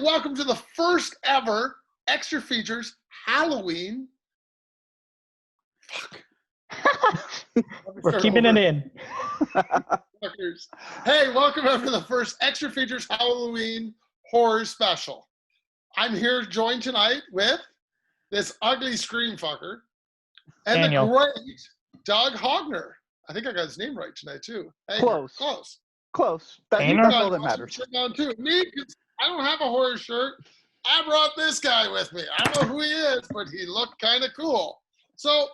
welcome to the first ever Extra Features Halloween. We're keeping it in. Hey, welcome over to the first Extra Features Halloween horror special. I'm here joined tonight with this ugly scream fucker and Daniel. the great Doug Hahner. I think I got his name right tonight too. Hey, Close. That's all that matters. On too. Me, I don't have a horror shirt. I brought this guy with me. I don't know who he is, but he looked kind of cool. So,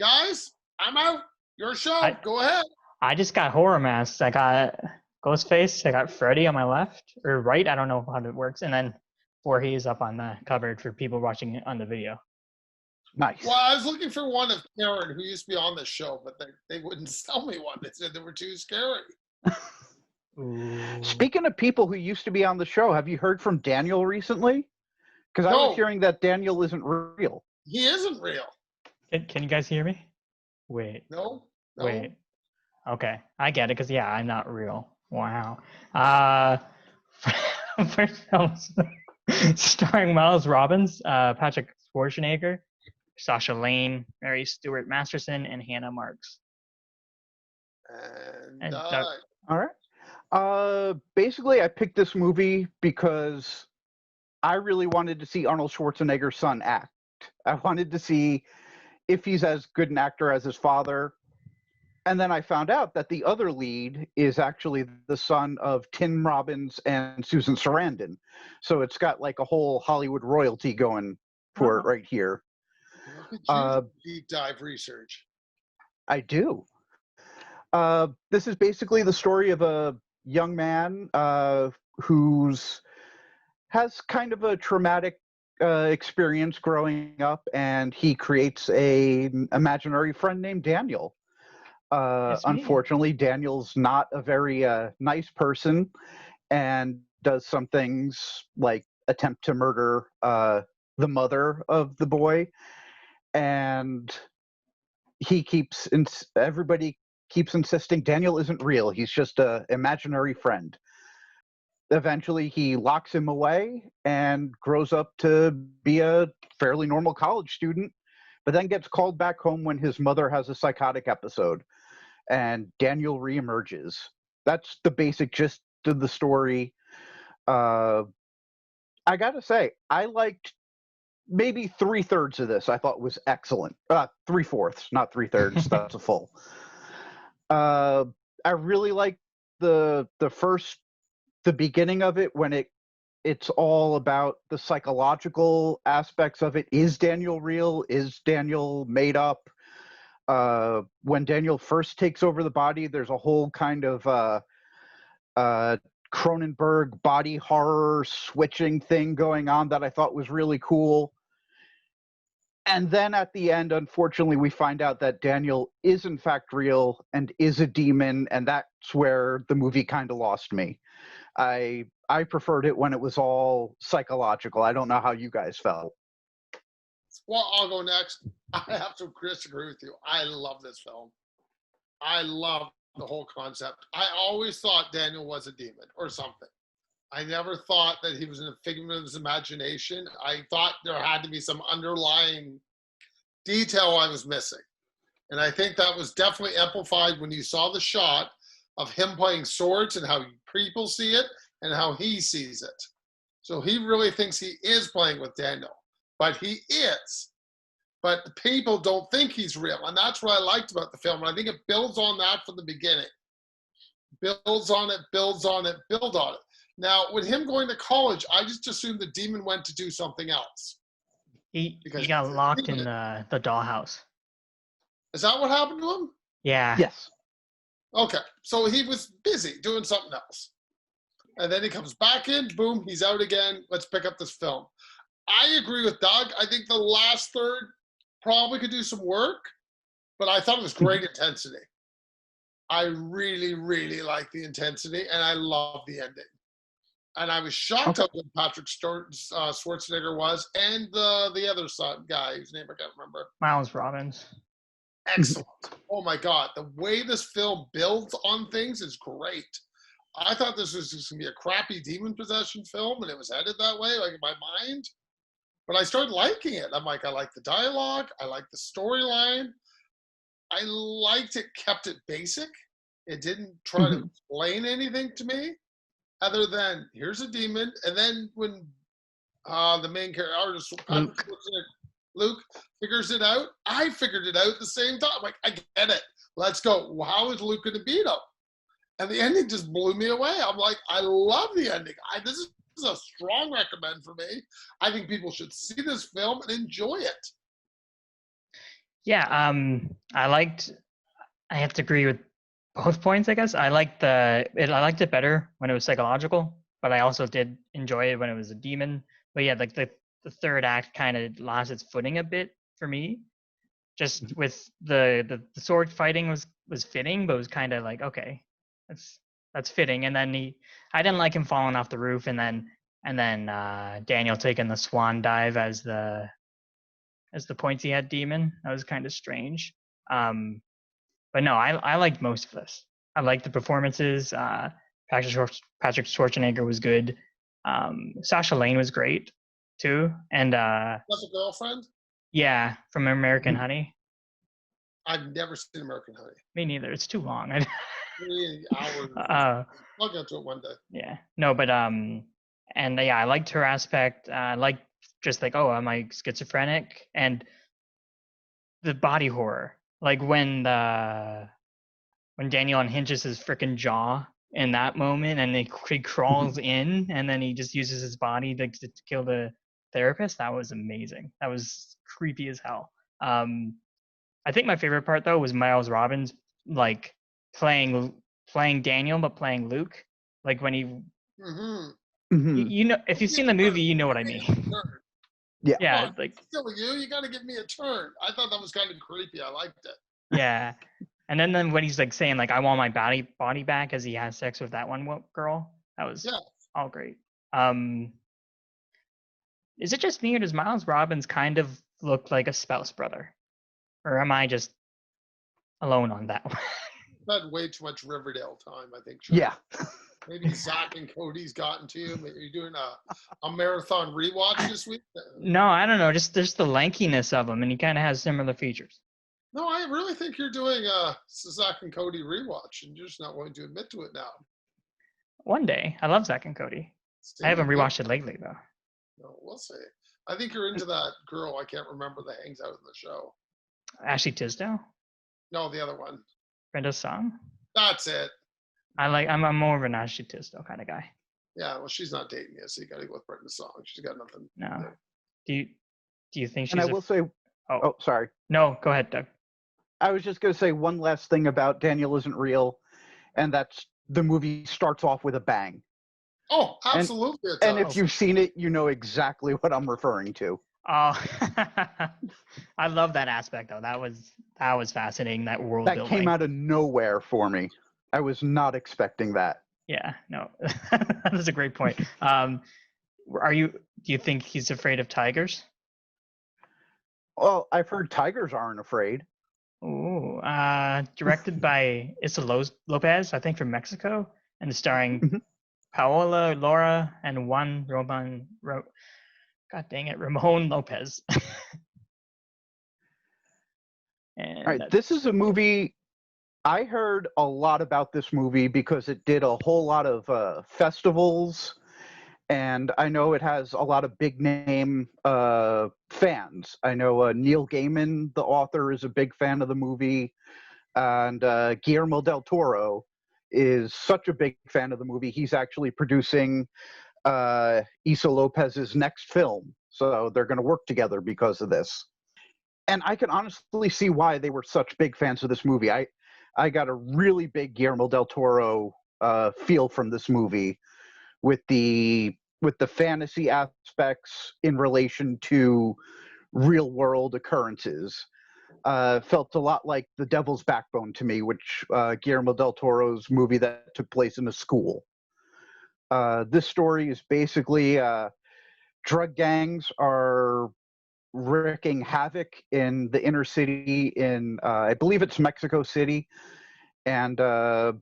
guys, I'm out. Your show. Go ahead. I just got horror masks. I got Ghostface. I got Freddy on my left or right. I don't know how it works. And then Voorhees up on the cupboard for people watching it on the video. Nice. Well, I was looking for one of Karen, who used to be on this show, but they wouldn't sell me one. They said they were too scary. Speaking of people who used to be on the show, have you heard from Daniel recently? Because I was hearing that Daniel isn't real. He isn't real. Can you guys hear me? Wait. No. Wait. Okay. I get it because, yeah, I'm not real. Wow. First films starring Miles Robbins, Patrick Schwarzenegger, Sasha Lane, Mary Stuart Masterson, and Hannah Marks. And all right. Basically, I picked this movie because I really wanted to see Arnold Schwarzenegger's son act. I wanted to see if he's as good an actor as his father. And then I found out that the other lead is actually the son of Tim Robbins and Susan Sarandon. So it's got like a whole Hollywood royalty going for it right here. Look at you, deep dive research. I do. This is basically the story of a young man who's has kind of a traumatic experience growing up, and he creates an imaginary friend named Daniel. Unfortunately, Daniel's not a very nice person and does some things like attempt to murder the mother of the boy. And everybody keeps insisting Daniel isn't real. He's just an imaginary friend. Eventually, he locks him away and grows up to be a fairly normal college student, but then gets called back home when his mother has a psychotic episode, and Daniel reemerges. That's the basic gist of the story. I gotta say, I liked maybe 3/3 of this. I thought was excellent. 3/4, not 3/3. That's a full. I really liked the beginning of it when it's all about the psychological aspects of it. Is Daniel real? Is Daniel made up? When Daniel first takes over the body, there's a whole kind of Cronenberg body horror switching thing going on that I thought was really cool. And then at the end, unfortunately, we find out that Daniel is in fact real and is a demon, and that's where the movie kind of lost me. I preferred it when it was all psychological. I don't know how you guys felt. Well, I'll go next. I have to disagree with you. I love this film. I love the whole concept. I always thought Daniel was a demon or something. I never thought that he was a figment of his imagination. I thought there had to be some underlying detail I was missing. And I think that was definitely amplified when you saw the shot of him playing swords and how people see it and how he sees it. So he really thinks he is playing with Daniel, but he is. But the people don't think he's real. And that's what I liked about the film. And I think it builds on that from the beginning. Builds on it, builds on it, builds on it. Now, with him going to college, I just assumed the demon went to do something else. He got locked in the dollhouse. Is that what happened to him? Yeah. Yes. Okay, so he was busy doing something else. And then he comes back in, boom, he's out again. Let's pick up this film. I agree with Doug. I think the last third probably could do some work, but I thought it was great intensity. I really, really like the intensity, and I love the ending. And I was shocked how good Patrick Schwarzenegger was, and the other guy whose name I can't remember. Miles Robbins. Excellent. Oh my God, the way this film builds on things is great. I thought this was just gonna be a crappy demon possession film, and it was headed that way, like in my mind. But I started liking it. I'm like, I like the dialogue, I like the storyline, I liked it, kept it basic. It didn't try to explain anything to me, other than here's a demon, and then when the main character, artist, Luke figures it out, I figured it out at the same time. I'm like, I get it. Let's go. Well, how is Luke going to beat him? And the ending just blew me away. I'm like, I love the ending. This is a strong recommend for me. I think people should see this film and enjoy it. Yeah, I have to agree with both points, I guess. I liked it better when it was psychological, but I also did enjoy it when it was a demon. But yeah, like the third act kind of lost its footing a bit for me. Just with the sword fighting was fitting, but it was kind of like, okay, that's fitting. And then I didn't like him falling off the roof, and then Daniel taking the swan dive as the pointy head demon. That was kind of strange. But no, I liked most of this. I liked the performances. Patrick Schwarzenegger was good. Sasha Lane was great too, and That's a girlfriend? Yeah, from American Honey. I've never seen American Honey. Me neither. It's too long. 3 hours. I'll get to it one day. Yeah. No, but and yeah, I liked her aspect. I liked just like, oh, am I schizophrenic? And the body horror, like when Daniel unhinges his freaking jaw in that moment, and he crawls in, and then he just uses his body to kill the therapist. That was amazing. That was creepy as hell. I think my favorite part though was Miles Robbins like playing Daniel but playing Luke. Like when he, you know, if you've seen the movie, you know what I mean. Yeah. Yeah, on, like still you got to give me a turn. I thought that was kind of creepy. I liked it. Yeah, and then when he's like saying like, I want my body back as he has sex with that one girl, that was all great. Is it just me, or does Miles Robbins kind of look like a spouse brother, or am I just alone on that one? I've had way too much Riverdale time, I think. Sure. Yeah. Maybe Zach and Cody's gotten to you. Maybe you're doing a marathon rewatch this week. No, I don't know. Just there's the lankiness of him, and he kind of has similar features. No, I really think you're doing a Zach and Cody rewatch, and you're just not willing to admit to it now. One day. I love Zach and Cody. I haven't rewatched it lately, though. No, we'll see. I think you're into that girl. I can't remember that hangs out in the show. Ashley Tisdale? No, the other one. Brenda Song? That's it. I'm more of an Ashley Tisdale kind of guy. Yeah, well, she's not dating you, so you got to go with Brenda Song. She's got nothing. No. Do you think she's? And I will say. Oh, sorry. No, go ahead, Doug. I was just going to say one last thing about Daniel Isn't Real, and that's the movie starts off with a bang. Oh, absolutely. And if you've seen it, you know exactly what I'm referring to. Oh, I love that aspect though. That was fascinating. That world that building came out of nowhere for me. I was not expecting that. Yeah, no, that's a great point. Do you think he's afraid of tigers? Well, I've heard tigers aren't afraid. Ooh, directed by Issa Lopez, I think from Mexico, and starring Paola Laura and Juan Ramon. God dang it, Ramon Lopez. All right, this is a movie. I heard a lot about this movie because it did a whole lot of festivals, and I know it has a lot of big name fans. I know Neil Gaiman, the author, is a big fan of the movie, and Guillermo del Toro is such a big fan of the movie. He's actually producing Issa Lopez's next film, so they're going to work together because of this. And I can honestly see why they were such big fans of this movie. I got a really big Guillermo del Toro feel from this movie, with the fantasy aspects in relation to real world occurrences. Felt a lot like The Devil's Backbone to me, which Guillermo del Toro's movie that took place in a school. This story is basically drug gangs are wreaking havoc in the inner city in, I believe it's Mexico City, and a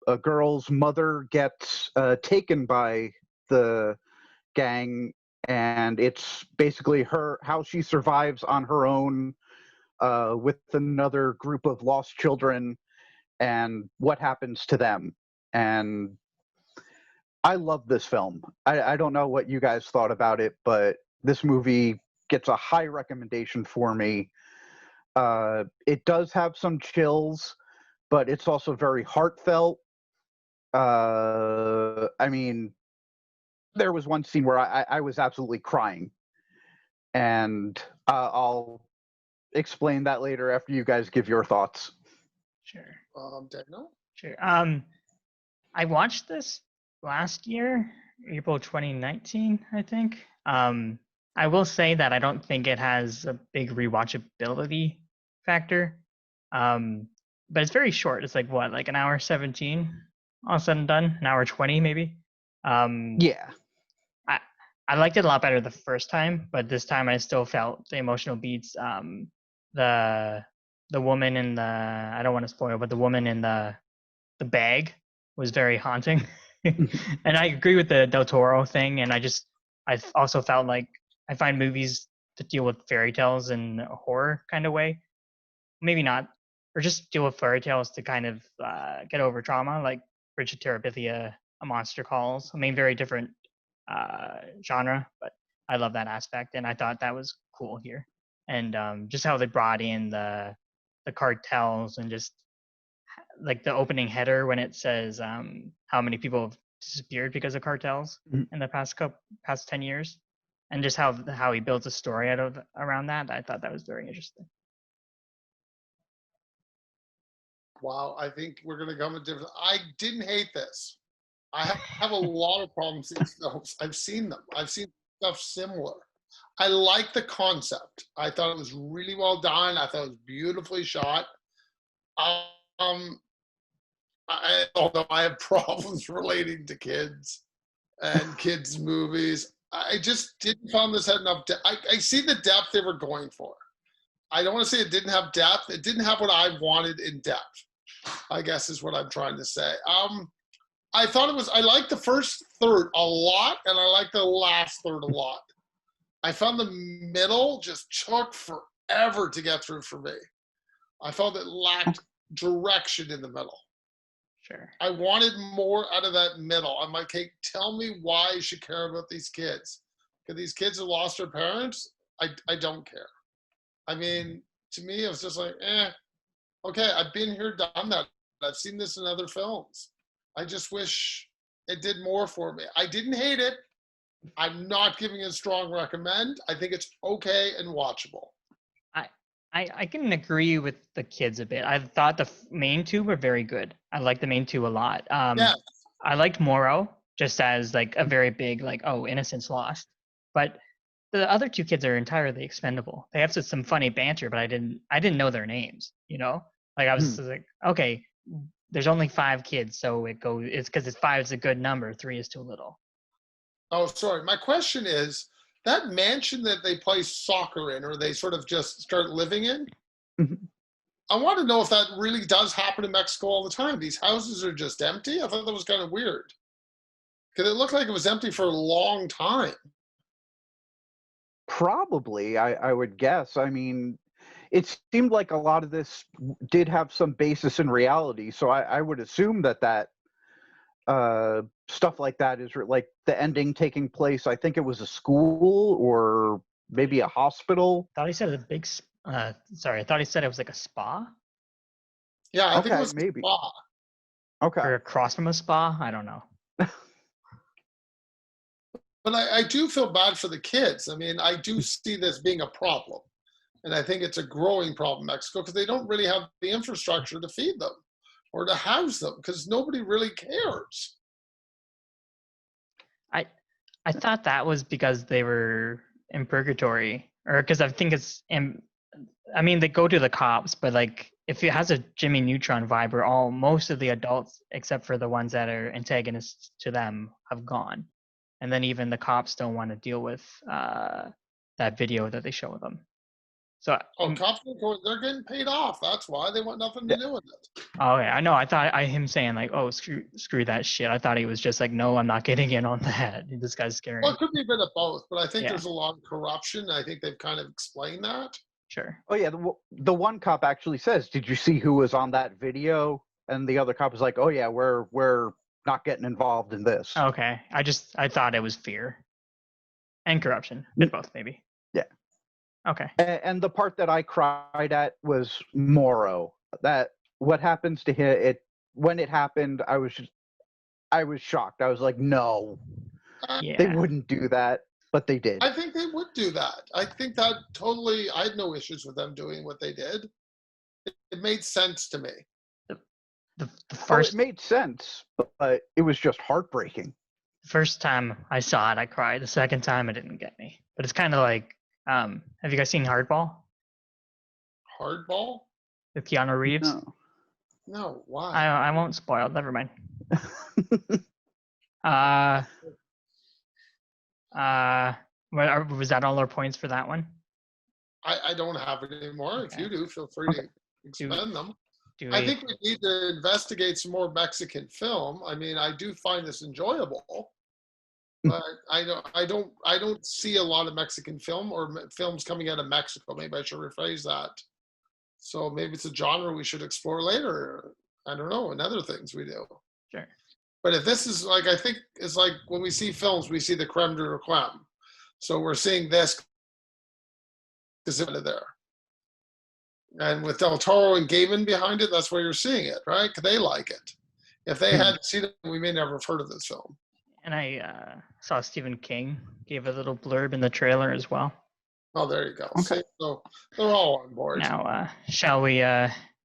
a girl's mother gets taken by the gang, and it's basically how she survives on her own with another group of lost children and what happens to them. And I love this film. I don't know what you guys thought about it, but this movie gets a high recommendation for me. It does have some chills, but it's also very heartfelt. I mean, there was one scene where I was absolutely crying, and I'll explain that later after you guys give your thoughts. Sure. Daniel? Sure. I watched this last year, April 2019, I think. I will say that I don't think it has a big rewatchability factor. But it's very short. It's like what, like an hour 17, all said and done, an hour 20 maybe. Yeah. I liked it a lot better the first time, but this time I still felt the emotional beats. The woman in the, I don't want to spoil, but the woman in the bag was very haunting. And I agree with the Del Toro thing, and I also felt like I find movies to deal with fairy tales in a horror kind of way, maybe not, or just deal with fairy tales to kind of get over trauma, like Bridge of Terabithia, A Monster Calls. I mean, very different genre, but I love that aspect, and I thought that was cool here. And just how they brought in the cartels, and just like the opening header when it says how many people have disappeared because of cartels in the past 10 years, and just how he builds a story around that. I thought that was very interesting. Wow, I think we're going to come a different. I didn't hate this. I have a lot of problems with these films. I've seen them. I've seen stuff similar. I like the concept. I thought it was really well done. I thought it was beautifully shot. Although I have problems relating to kids and kids' movies, I just didn't find this had enough depth. I see the depth they were going for. I don't want to say it didn't have depth. It didn't have what I wanted in depth, I guess is what I'm trying to say. I thought it was, I liked the first third a lot, and I liked the last third a lot. I found the middle just took forever to get through for me. I felt it lacked direction in the middle. Sure. I wanted more out of that middle. I'm like, hey, tell me why you should care about these kids. Because these kids have lost their parents, I don't care. I mean, to me, it was just like, okay, I've been here, done that. I've seen this in other films. I just wish it did more for me. I didn't hate it. I'm not giving it a strong recommend. I think it's okay and watchable. I can agree with the kids a bit. I thought the main two were very good. I liked the main two a lot. Yes. I liked Morrow just as like a very big, like, oh, innocence lost. But the other two kids are entirely expendable. They have some funny banter, but I didn't know their names, you know? Like I was just like, okay, there's only 5 kids, so it's because 5 is a good number, 3 is too little. Oh, sorry. My question is, that mansion that they play soccer in, or they sort of just start living in, I want to know if that really does happen in Mexico all the time. These houses are just empty. I thought that was kind of weird. Because it looked like it was empty for a long time. Probably, I would guess. I mean, it seemed like a lot of this did have some basis in reality, so I would assume that stuff like that is like the ending taking place. I think it was a school or maybe a hospital. I thought he said a big. Sorry, I thought he said it was like a spa. Yeah, I think it Okay, was maybe. a spa. Okay. Or across from a spa. I don't know. But I do feel bad for the kids. I mean, I do see this being a problem. And I think it's a growing problem in Mexico because they don't really have the infrastructure to feed them or to house them because nobody really cares. I thought that was because they were in purgatory, or because I think I mean, they go to the cops, but like if it has a Jimmy Neutron vibe, where most of the adults, except for the ones that are antagonists to them, have gone, and then even the cops don't want to deal with that video that they show them. So, Oh, cops are going, they're getting paid off. That's why they want nothing to do with it. oh yeah, I know. I thought him saying like, "Oh, screw that shit." I thought he was just like, "No, I'm not getting in on that. This guy's scary." Well, it could be a bit of both, but I think Yeah. there's a lot of corruption. I think they've kind of explained that. Sure. Oh yeah, the one cop actually says, "Did you see who was on that video?" And the other cop is like, "Oh yeah, we're not getting involved in this." Okay. I thought it was fear and corruption. Bit both, maybe. Yeah. Okay. And the part that I cried at was Morrow. That what happens to him? When it happened, I was shocked. I was like, no, Yeah. they wouldn't do that, but they did. I think they would do that. I think that totally, I had no issues with them doing what they did. It made sense to me. The Oh, first it made sense, but it was just heartbreaking. first time I saw it, I cried. The second time, it didn't get me. But it's kind of like, have you guys seen Hardball Hardball? with Keanu Reeves? No, why? I won't spoil. Never mind. Was that all our points for that one? I don't have it anymore. Okay. If you do, feel free to expend them. I think we need to investigate some more Mexican film. I mean, I do find this enjoyable, but I don't see a lot of Mexican film or films coming out of Mexico. Maybe I should rephrase that. So maybe it's a genre we should explore later. I don't know, and other things we do. Sure. But if this is like, I think it's like when we see films, we see the creme de la creme. So we're seeing this is there. And with Del Toro and Gaiman behind it, that's where you're seeing it, right? Because they like it. If they hadn't seen it, we may never have heard of this film. And I saw Stephen King gave a little blurb in the trailer as well. Oh, there you go. Okay. See, so they're all on board. Now, shall we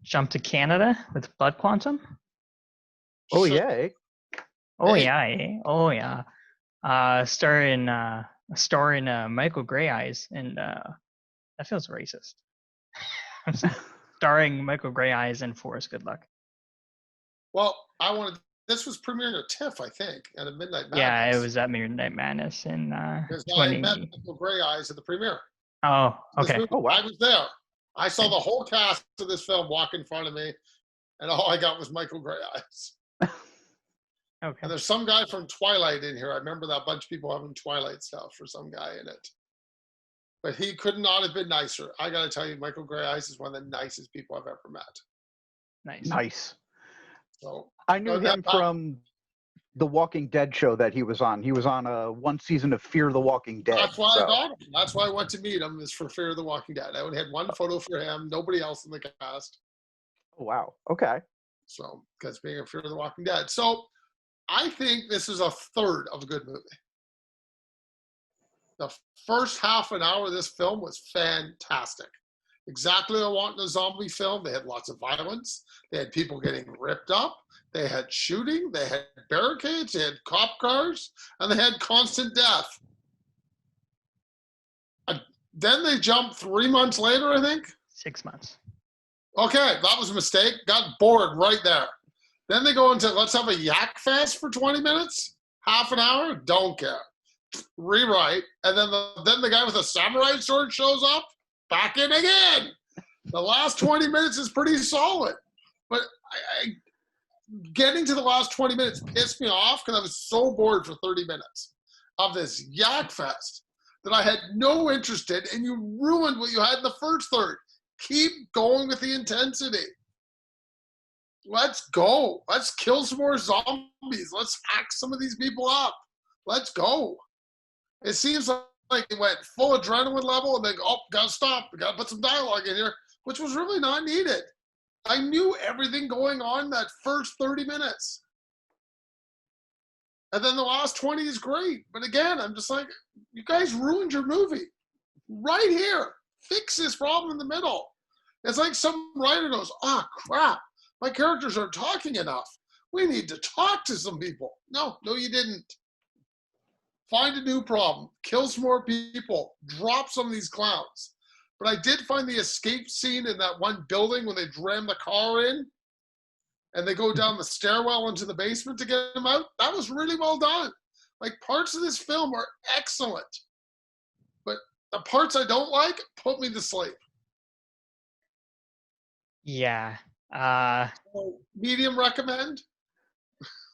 jump to Canada with Blood Quantum? Oh Sure. yeah. Oh Hey. yeah, oh yeah. Starring Michael Grey Eyes, and that feels racist. Starring Michael Grey Eyes and Forrest Goodluck. Well, this was premiering at TIFF, I think, at a Midnight Madness. Yeah, it was at Midnight Madness in Because 20. I met Michael Grey Eyes at the premiere. Oh, This okay. movie, Oh, wow. I was there. I saw the whole cast of this film walk in front of me, and all I got was Michael Grey Eyes. Okay. And there's some guy from Twilight in here. I remember that bunch of people having Twilight stuff for some guy in it. But he could not have been nicer. I got to tell you, Michael Grey Eyes is one of the nicest people I've ever met. Nice. Nice. So I knew him from the Walking Dead show that he was on. He was on one season of Fear the Walking Dead. that's why so. I got him. That's why I went to meet him, is for Fear of the Walking Dead. I only had one photo for him, nobody else in the cast. Oh, wow. Okay. So, because being a Fear of the Walking Dead. So, I think this is a third of a good movie. The first half an hour of this film was fantastic. Exactly what I want in a zombie film. They had lots of violence. They had people getting ripped up. They had shooting. They had barricades. They had cop cars. And they had constant death. And then they jumped 3 months later, I think. 6 months. Okay, that was a mistake. Got bored right there. Then they go into, let's have a yak fest for 20 minutes, half an hour, don't care. Rewrite, and then the guy with a samurai sword shows up, back in again. The last 20 minutes is pretty solid. But getting to the last 20 minutes pissed me off because I was so bored for 30 minutes of this yak fest that I had no interest in, and you ruined what you had in the first third. Keep going with the intensity. Let's go. Let's kill some more zombies. Let's hack some of these people up. Let's go. It seems like it went full adrenaline level and then, gotta stop. We gotta put some dialogue in here, which was really not needed. I knew everything going on that first 30 minutes. And then the last 20 is great. But again, I'm just like, you guys ruined your movie. Right here. Fix this problem in the middle. It's like some writer goes, crap. My characters aren't talking enough. We need to talk to some people. No, you didn't. Find a new problem. Kill some more people. Drop some of these clowns. But I did find the escape scene in that one building when they ram the car in and they go down the stairwell into the basement to get them out. That was really well done. Like, parts of this film are excellent. But the parts I don't like put me to sleep. Yeah. So, medium recommend.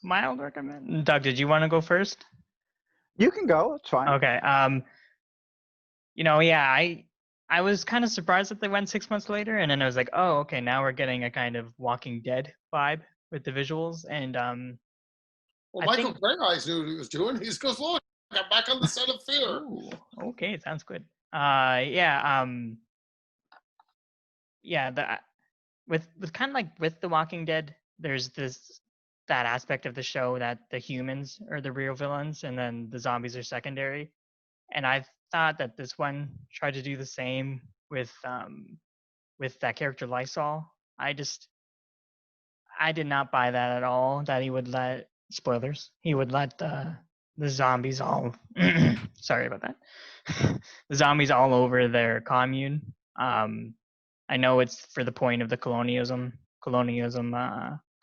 Mild recommend. Doug, did you want to go first? You can go. It's fine. Okay. Yeah, I was kind of surprised that they went 6 months later, and then I was like, oh, okay, now we're getting a kind of Walking Dead vibe with the visuals, and Well, I Michael think. Gray eyes knew what he was doing. He goes, look, I'm back on the set of Fear. Ooh, okay, sounds good. Yeah. Yeah. With kind of like with The Walking Dead, there's that aspect of the show that the humans are the real villains, and then the zombies are secondary. And I thought that this one tried to do the same with that character Lysol. I did not buy that at all. That he would let spoilers. He would let the zombies all. Sorry about that. The zombies all over their commune. I know it's for the point of the colonialism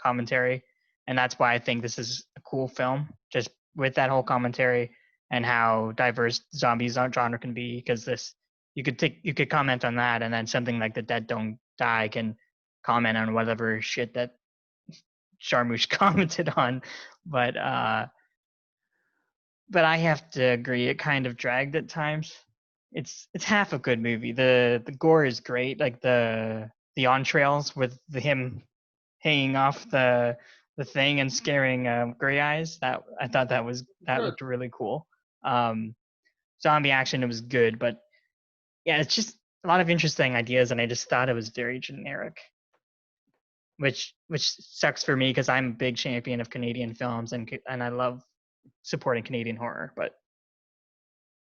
commentary, and that's why I think this is a cool film. Just with that whole commentary and how diverse zombies genre can be, because you could comment on that, and then something like The Dead Don't Die can comment on whatever shit that Sharmush commented on, but I have to agree, it kind of dragged at times. It's half a good movie. The gore is great, like the entrails with him hanging off the thing and scaring Gray Eyes. That I thought that Good. looked really cool. Um, Zombie action, it was good, but yeah, it's just a lot of interesting ideas, and I just thought it was very generic, which sucks for me because I'm a big champion of Canadian films and I love supporting Canadian horror, but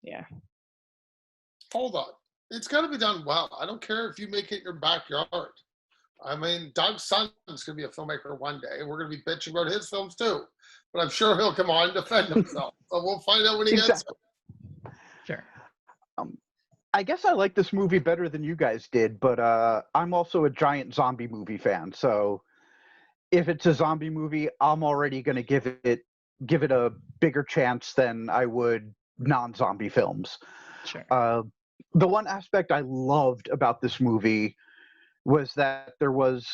yeah. Hold on. It's got to be done well. I don't care if you make it your backyard. I mean, Doug's son's going to be a filmmaker one day. We're going to be bitching about his films too. But I'm sure he'll come on and defend himself. So we'll find out when he gets Exactly. it. Sure. I guess I like this movie better than you guys did, but I'm also a giant zombie movie fan. So if it's a zombie movie, I'm already going to give it a bigger chance than I would non-zombie films. Sure. The one aspect I loved about this movie was that there was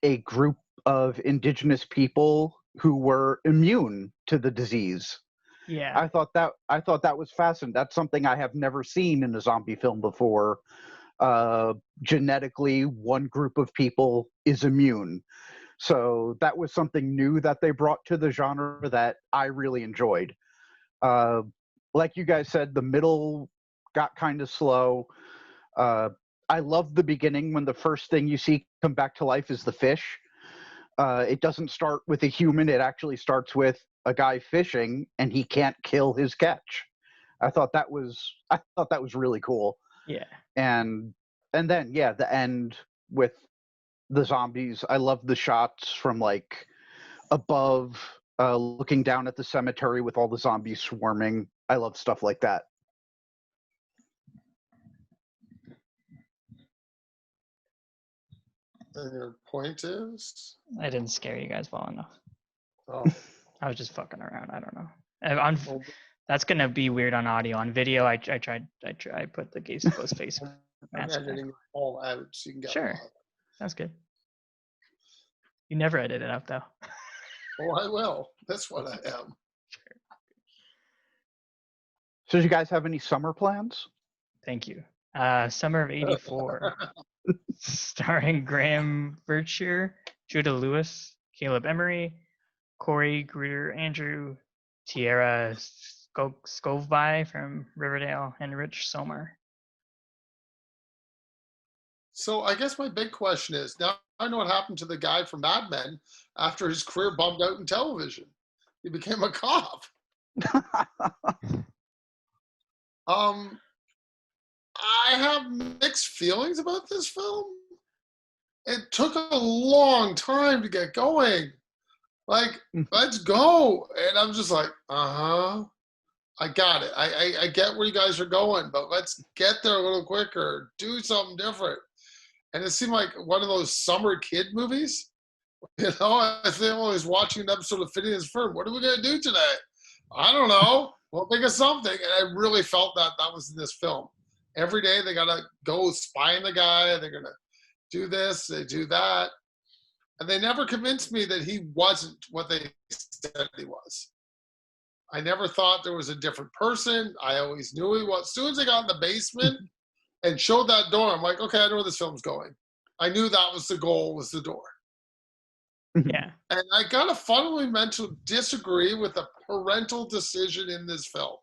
a group of indigenous people who were immune to the disease. Yeah. I thought that was fascinating. That's something I have never seen in a zombie film before. Genetically, one group of people is immune. So that was something new that they brought to the genre that I really enjoyed. Like you guys said, the middle got kind of slow. I love the beginning when the first thing you see come back to life is the fish. It doesn't start with a human. It actually starts with a guy fishing and he can't kill his catch. I thought that was really cool. Yeah. And then the end with the zombies. I love the shots from like above, looking down at the cemetery with all the zombies swarming. I love stuff like that. And your point is? I didn't scare you guys well enough. Oh. I was just fucking around. I don't know. Well, That's gonna be weird on audio. On video, I put the ghost face I'm mask on. editing it all out so you can get Sure. a lot. Sounds good. You never edit it out though. Oh, I will. That's what I am. So, do you guys have any summer plans? Thank you. Summer of '84, starring Graham Berkshire, Judah Lewis, Caleb Emery, Corey Greer, Andrew, Tierra Scoveby from Riverdale, and Rich Sommer. So I guess my big question is, now I know what happened to the guy from Mad Men after his career bummed out in television. He became a cop. I have mixed feelings about this film. It took a long time to get going. Like, let's go. And I'm just like, I got it. I get where you guys are going, but let's get there a little quicker. Do something different. And it seemed like one of those summer kid movies. You know, I think I was watching an episode of Phineas Firm. What are we going to do today? I don't know. Well, think of something. And I really felt that was in this film. Every day they got to go spy on the guy. They're going to do this, they do that. And they never convinced me that he wasn't what they said he was. I never thought there was a different person. I always knew he was. As soon as I got in the basement and showed that door, I'm like, okay, I know where this film's going. I knew that was the goal, was the door. Yeah. And I got a fundamental disagree with the parental decision in this film.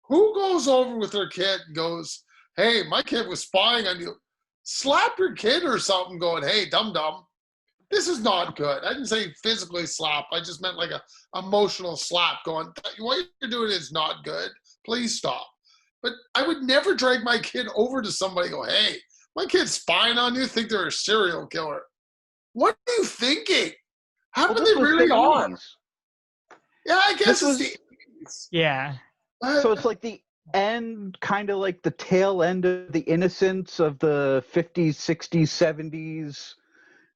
Who goes over with their kid and goes, hey, my kid was spying on you. Slap your kid or something going, hey, dum-dum. This is not good. I didn't say physically slap. I just meant like a emotional slap going, what you're doing is not good. Please stop. But I would never drag my kid over to somebody and go, hey, my kid's spying on you, think they're a serial killer. What are you thinking? How Well, come this they was really the are? 80s. Yeah, I guess This it's was- the 80s. Yeah. So it's like the end, kind of like the tail end of the innocence of the 50s, 60s, 70s,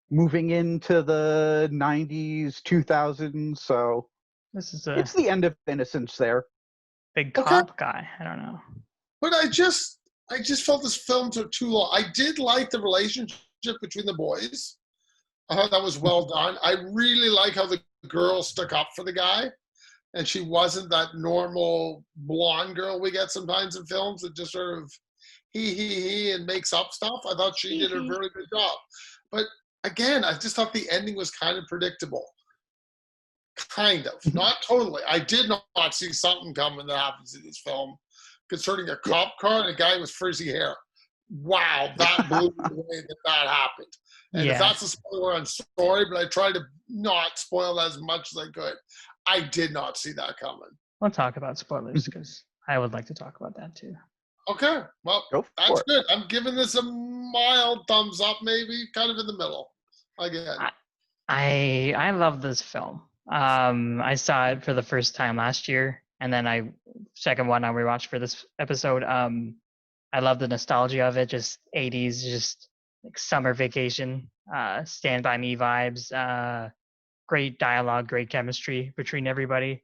moving into the 90s, 2000s. So This is a it's the end of innocence there. big Okay. cop guy. I don't know. But I just felt this film took too long. I did like the relationship between the boys. I thought that was well done. I really like how the girl stuck up for the guy, and she wasn't that normal blonde girl we get sometimes in films that just sort of he and makes up stuff. I thought she did a very good job. But again, I just thought the ending was kind of predictable. Kind of, not totally. I did not see something coming that happens in this film concerning a cop car and a guy with frizzy hair. Wow, that blew me away that happened. And if Yeah. that's a spoiler, I'm sorry, but I tried to not spoil as much as I could. I did not see that coming. We'll talk about spoilers because I would like to talk about that too. Okay, well, Go for that's it. good. I'm giving this a mild thumbs up, maybe, kind of in the middle. Again. I love this film. I saw it for the first time last year, and then second one I rewatched for this episode. I love the nostalgia of it, just 80s, just like summer vacation, Stand By Me vibes, great dialogue, great chemistry between everybody.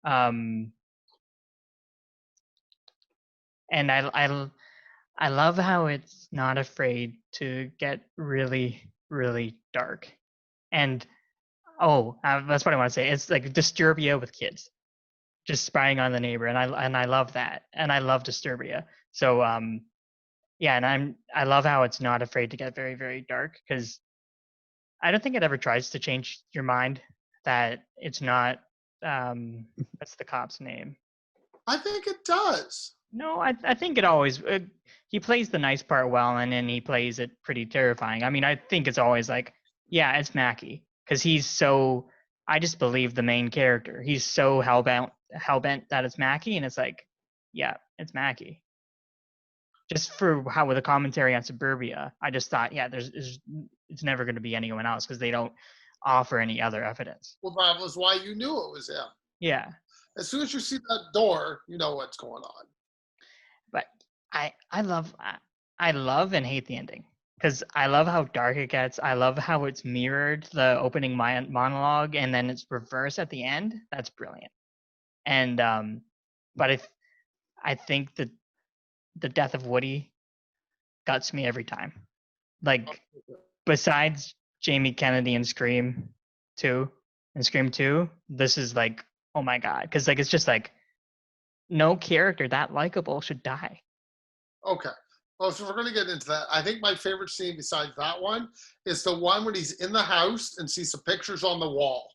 And I love how it's not afraid to get really, really dark. And that's what I want to say. It's like Disturbia with kids, just spying on the neighbor, and I love that, and I love Disturbia. So yeah, and I love how it's not afraid to get very, very dark, because I don't think it ever tries to change your mind that it's not. What's the cop's name? I think it does. No, I think it always he plays the nice part well, and then he plays it pretty terrifying. I mean, I think it's always like, yeah, it's Mackie, because he's so. I just believe the main character. He's so hellbent that it's Mackie, and it's like, yeah, it's Mackie. Just for how with the commentary on Suburbia, I just thought, yeah, it's never going to be anyone else because they don't offer any other evidence. Well, that was why you knew it was him. Yeah. As soon as you see that door, you know what's going on. But I love and hate the ending, because I love how dark it gets. I love how it's mirrored the opening monologue and then it's reversed at the end. That's brilliant. And but I think that the death of Woody guts me every time. Like, besides Jamie Kennedy and Scream 2, this is like, oh my god, because like it's just like no character that likable should die. Okay. Well, so we're going to get into that. I think my favorite scene besides that one is the one when he's in the house and sees some pictures on the wall.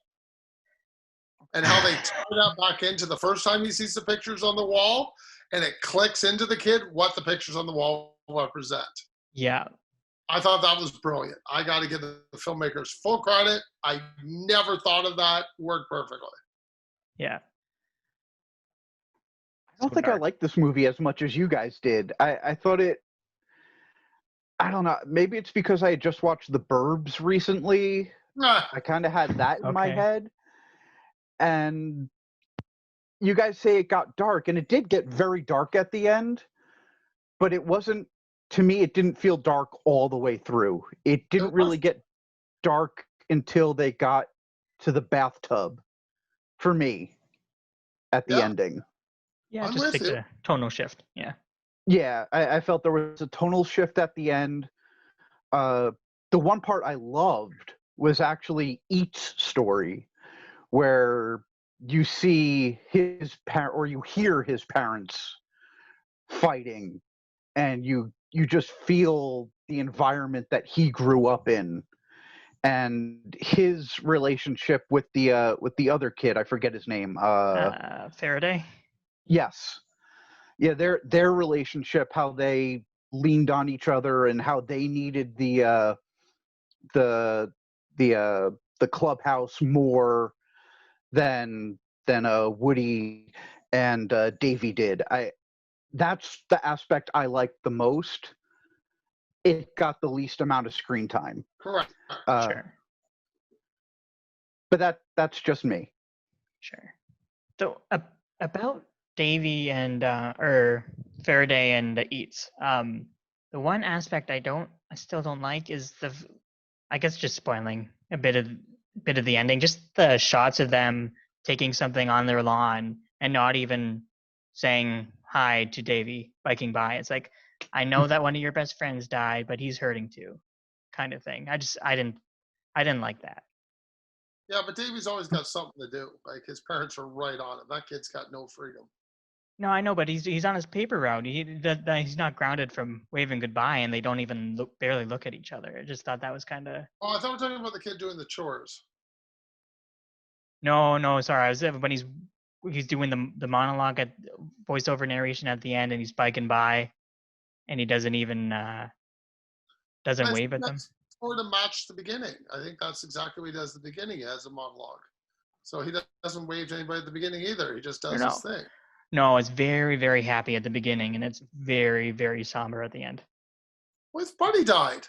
And how they tie that back into the first time he sees the pictures on the wall, and it clicks into the kid what the pictures on the wall represent. Yeah. I thought that was brilliant. I got to give the filmmakers full credit. I never thought of that. Worked perfectly. Yeah. I don't think I liked this movie as much as you guys did. I thought it. I don't know. Maybe it's because I had just watched The Burbs recently. I kind of had that in my Okay. head. And you guys say it got dark, and it did get very dark at the end. But it wasn't, to me, it didn't feel dark all the way through. It didn't really get dark until they got to the bathtub, for me, at the ending. Yeah, I'm just with like you. a tonal shift. Yeah. Yeah, I felt there was a tonal shift at the end. The one part I loved was actually Eat's story, where you see his parent or you hear his parents fighting, and you just feel the environment that he grew up in, and his relationship with the other kid. I forget his name. Faraday. Yes. Yeah, their relationship, how they leaned on each other and how they needed the clubhouse more than Woody and Davy did. That's the aspect I liked the most. It got the least amount of screen time. Correct. Sure. But that's just me. Sure. So about Davy and or Faraday and Eats. The one aspect I still don't like is I guess just spoiling a bit of the ending. Just the shots of them taking something on their lawn and not even saying hi to Davy biking by. It's like, I know that one of your best friends died, but he's hurting too, kind of thing. I didn't like that. Yeah, but Davy's always got something to do. Like, his parents are right on him. That kid's got no freedom. No, I know, but he's on his paper route. He's not grounded from waving goodbye, and they don't even barely look at each other. I just thought that was kind of. Oh, I thought we were talking about the kid doing the chores. No, sorry. I was when he's doing the monologue at voiceover narration at the end, and he's biking by, and he doesn't even doesn't wave at them. Or to match the beginning. I think that's exactly what he does at the beginning. He has a monologue. So he doesn't wave to anybody at the beginning either. He just does his thing. No, it's very, very happy at the beginning, and it's very, very somber at the end. Well, his buddy died.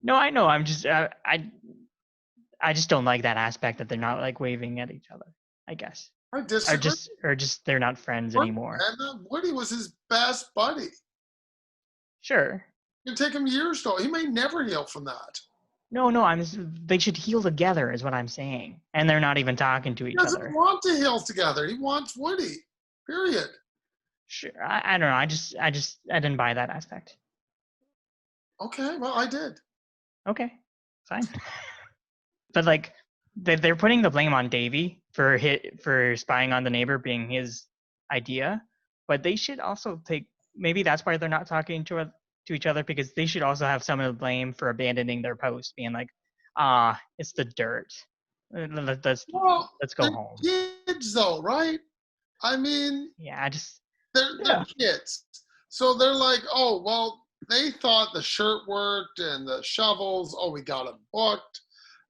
No, I know. I'm just I just don't like that aspect that they're not like waving at each other, I guess. I disagree. Or just they're not friends anymore. And Woody was his best buddy. Sure. It can take him years though. He may never heal from that. No, they should heal together is what I'm saying. And they're not even talking to each other. He doesn't want to heal together. He wants Woody. Period. Sure. I don't know. I didn't buy that aspect. Okay, well, I did. Okay. Fine. But like they're putting the blame on Davy for spying on the neighbor being his idea, but they should also maybe that's why they're not talking to each other, because they should also have some of the blame for abandoning their post, being like, it's the dirt. Let's go home. Kids though, right? I mean, yeah, they're kids. So they're like, oh, well, they thought the shirt worked and the shovels, oh, we got them booked.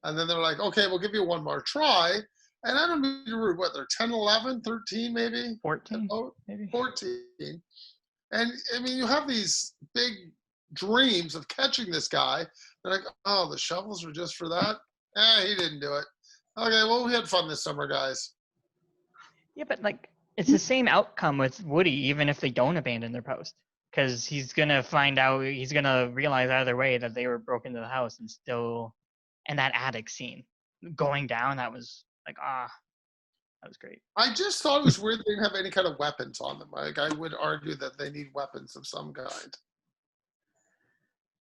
And then they're like, okay, we'll give you one more try. And I don't mean to rude, what, they're 10, 11, 13 maybe? 14, maybe. 14. And, I mean, you have these big dreams of catching this guy. They're like, oh, the shovels were just for that? He didn't do it. Okay, well, we had fun this summer, guys. Yeah, but, like, it's the same outcome with Woody, even if they don't abandon their post. Because he's going to realize either way that they were broke into the house and still... And that attic scene going down, that was like, that was great. I just thought it was weird they didn't have any kind of weapons on them. Like, I would argue that they need weapons of some kind.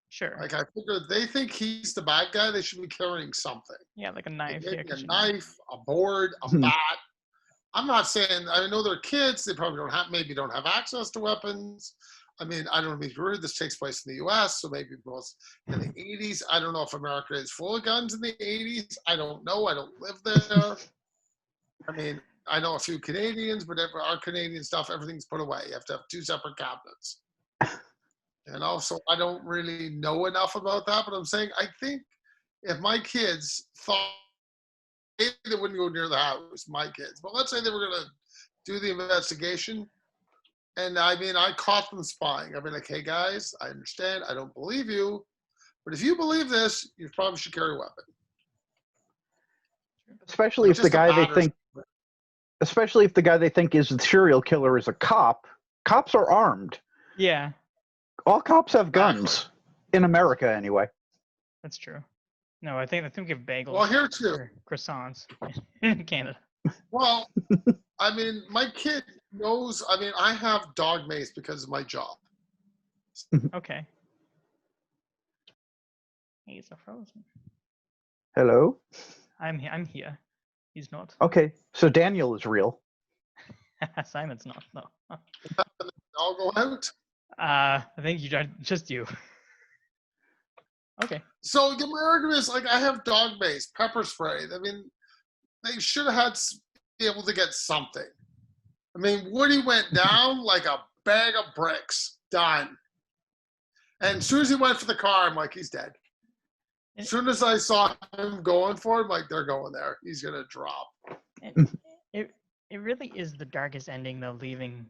Sure. Like, I figure they think he's the bad guy, they should be carrying something. Yeah, like a knife. Maybe a knife, a board, a bat. I'm not saying, I know they're kids, they probably don't have access to weapons. I mean, I don't know if you've heard this takes place in the U.S., so maybe it was in the 80s. I don't know if America is full of guns in the 80s. I don't know. I don't live there. I mean, I know a few Canadians, but our Canadian stuff, everything's put away. You have to have two separate cabinets. And also, I don't really know enough about that, but I'm saying I think if my kids thought maybe they wouldn't go near the house, my kids, but let's say they were going to do the investigation. And I mean, I caught them spying. I'd be like, hey guys, I understand. I don't believe you. But if you believe this, you probably should carry a weapon. Especially if the guy they think is the serial killer is a cop. Cops are armed. Yeah. All cops have guns. In America, anyway. That's true. No, I think we have bagels. Well, here too. Or croissants in Canada. Well, I mean, my kid knows, I mean, I have dog mace because of my job. Okay. He's a frozen. Hello? I'm here. He's not. Okay, so Daniel is real. Simon's not. No. I'll go out. I think just you. Okay. So the argument is like I have dog base, pepper spray. I mean, they should have had be able to get something. I mean, Woody went down like a bag of bricks. Done. And as soon as he went for the car, I'm like, he's dead. As soon as I saw him going for it, I'm like, they're going there. He's gonna drop. It really is the darkest ending though, leaving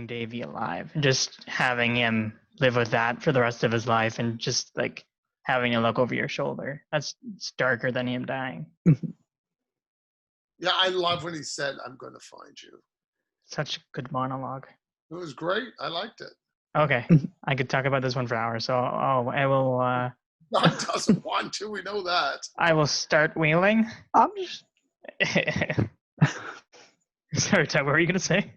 Davy alive and just having him live with that for the rest of his life and just like having to look over your shoulder. It's darker than him dying. Yeah, I love when he said, I'm gonna find you. Such a good monologue. It was great. I liked it. Okay. I could talk about this one for hours, so I will Doug doesn't want to, we know that. I will start wailing. I'm just Sorry, Doug, what were you gonna say?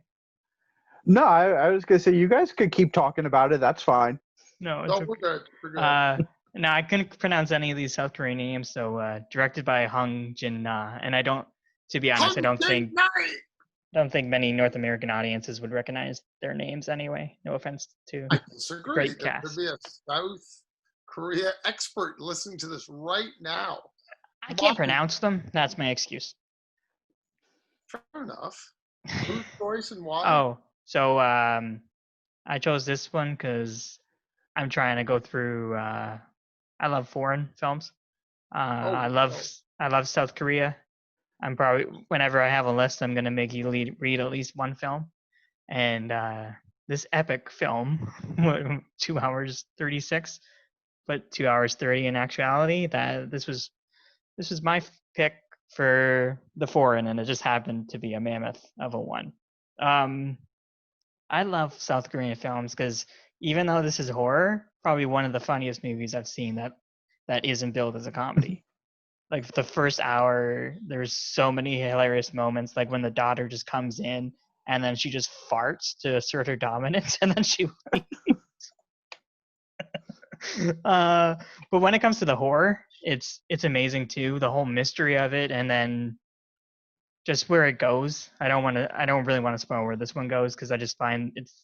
No, I was gonna say you guys could keep talking about it. That's fine. No, No, it's we're good. We're good. no, I couldn't pronounce any of these South Korean names, so directed by Hung Jin Na, and I don't, to be honest, I don't think many North American audiences would recognize their names anyway. No offense to I disagree. great There cast. could be a South Korea expert listening to this right now. I can't pronounce them. That's my excuse. Fair enough. Whose choice and why? Oh, so I chose this one because I'm trying to go through. I love foreign films. I love South Korea. I'm probably, whenever I have a list, I'm gonna make you read at least one film. And this epic film, 2 hours 36, but 2 hours 30 in actuality. This was my pick for the foreign, and it just happened to be a mammoth of a one. I love South Korean films because even though this is horror, probably one of the funniest movies I've seen that isn't billed as a comedy. Like the first hour, there's so many hilarious moments, like when the daughter just comes in and then she just farts to assert her dominance, and then she leaves. But when it comes to the horror, it's amazing too. The whole mystery of it, and then just where it goes. I don't really want to spoil where this one goes because I just find it's,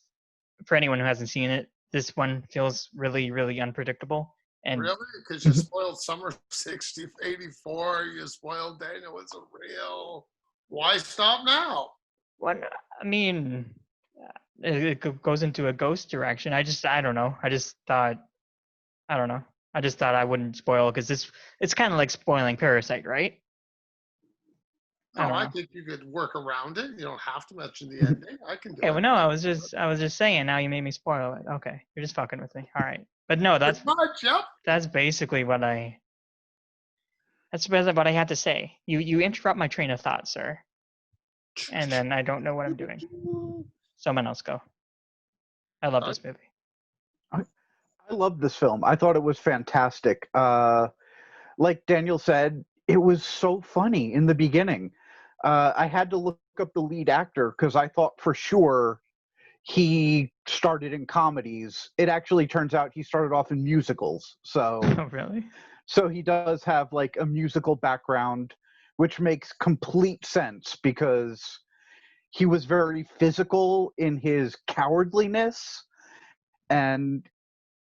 for anyone who hasn't seen it, this one feels really, really unpredictable. And really? Because you spoiled Summer 84, you spoiled Daniel Is a Real. Why stop now? What, I mean, it goes into a ghost direction. I don't know. I just thought I wouldn't spoil because it's kind of like spoiling Parasite, right? No, I think you could work around it. You don't have to mention the ending. I can do it. Well, no, I was just saying. Now you made me spoil it. Okay, you're just fucking with me. All right, but no, that's basically what I had to say. You interrupt my train of thought, sir, and then I don't know what I'm doing. Someone else go. I love this movie. I love this film. I thought it was fantastic. Like Daniel said, it was so funny in the beginning. I had to look up the lead actor because I thought for sure he started in comedies. It actually turns out he started off in musicals. So, Oh, really? So he does have like a musical background, which makes complete sense because he was very physical in his cowardliness, and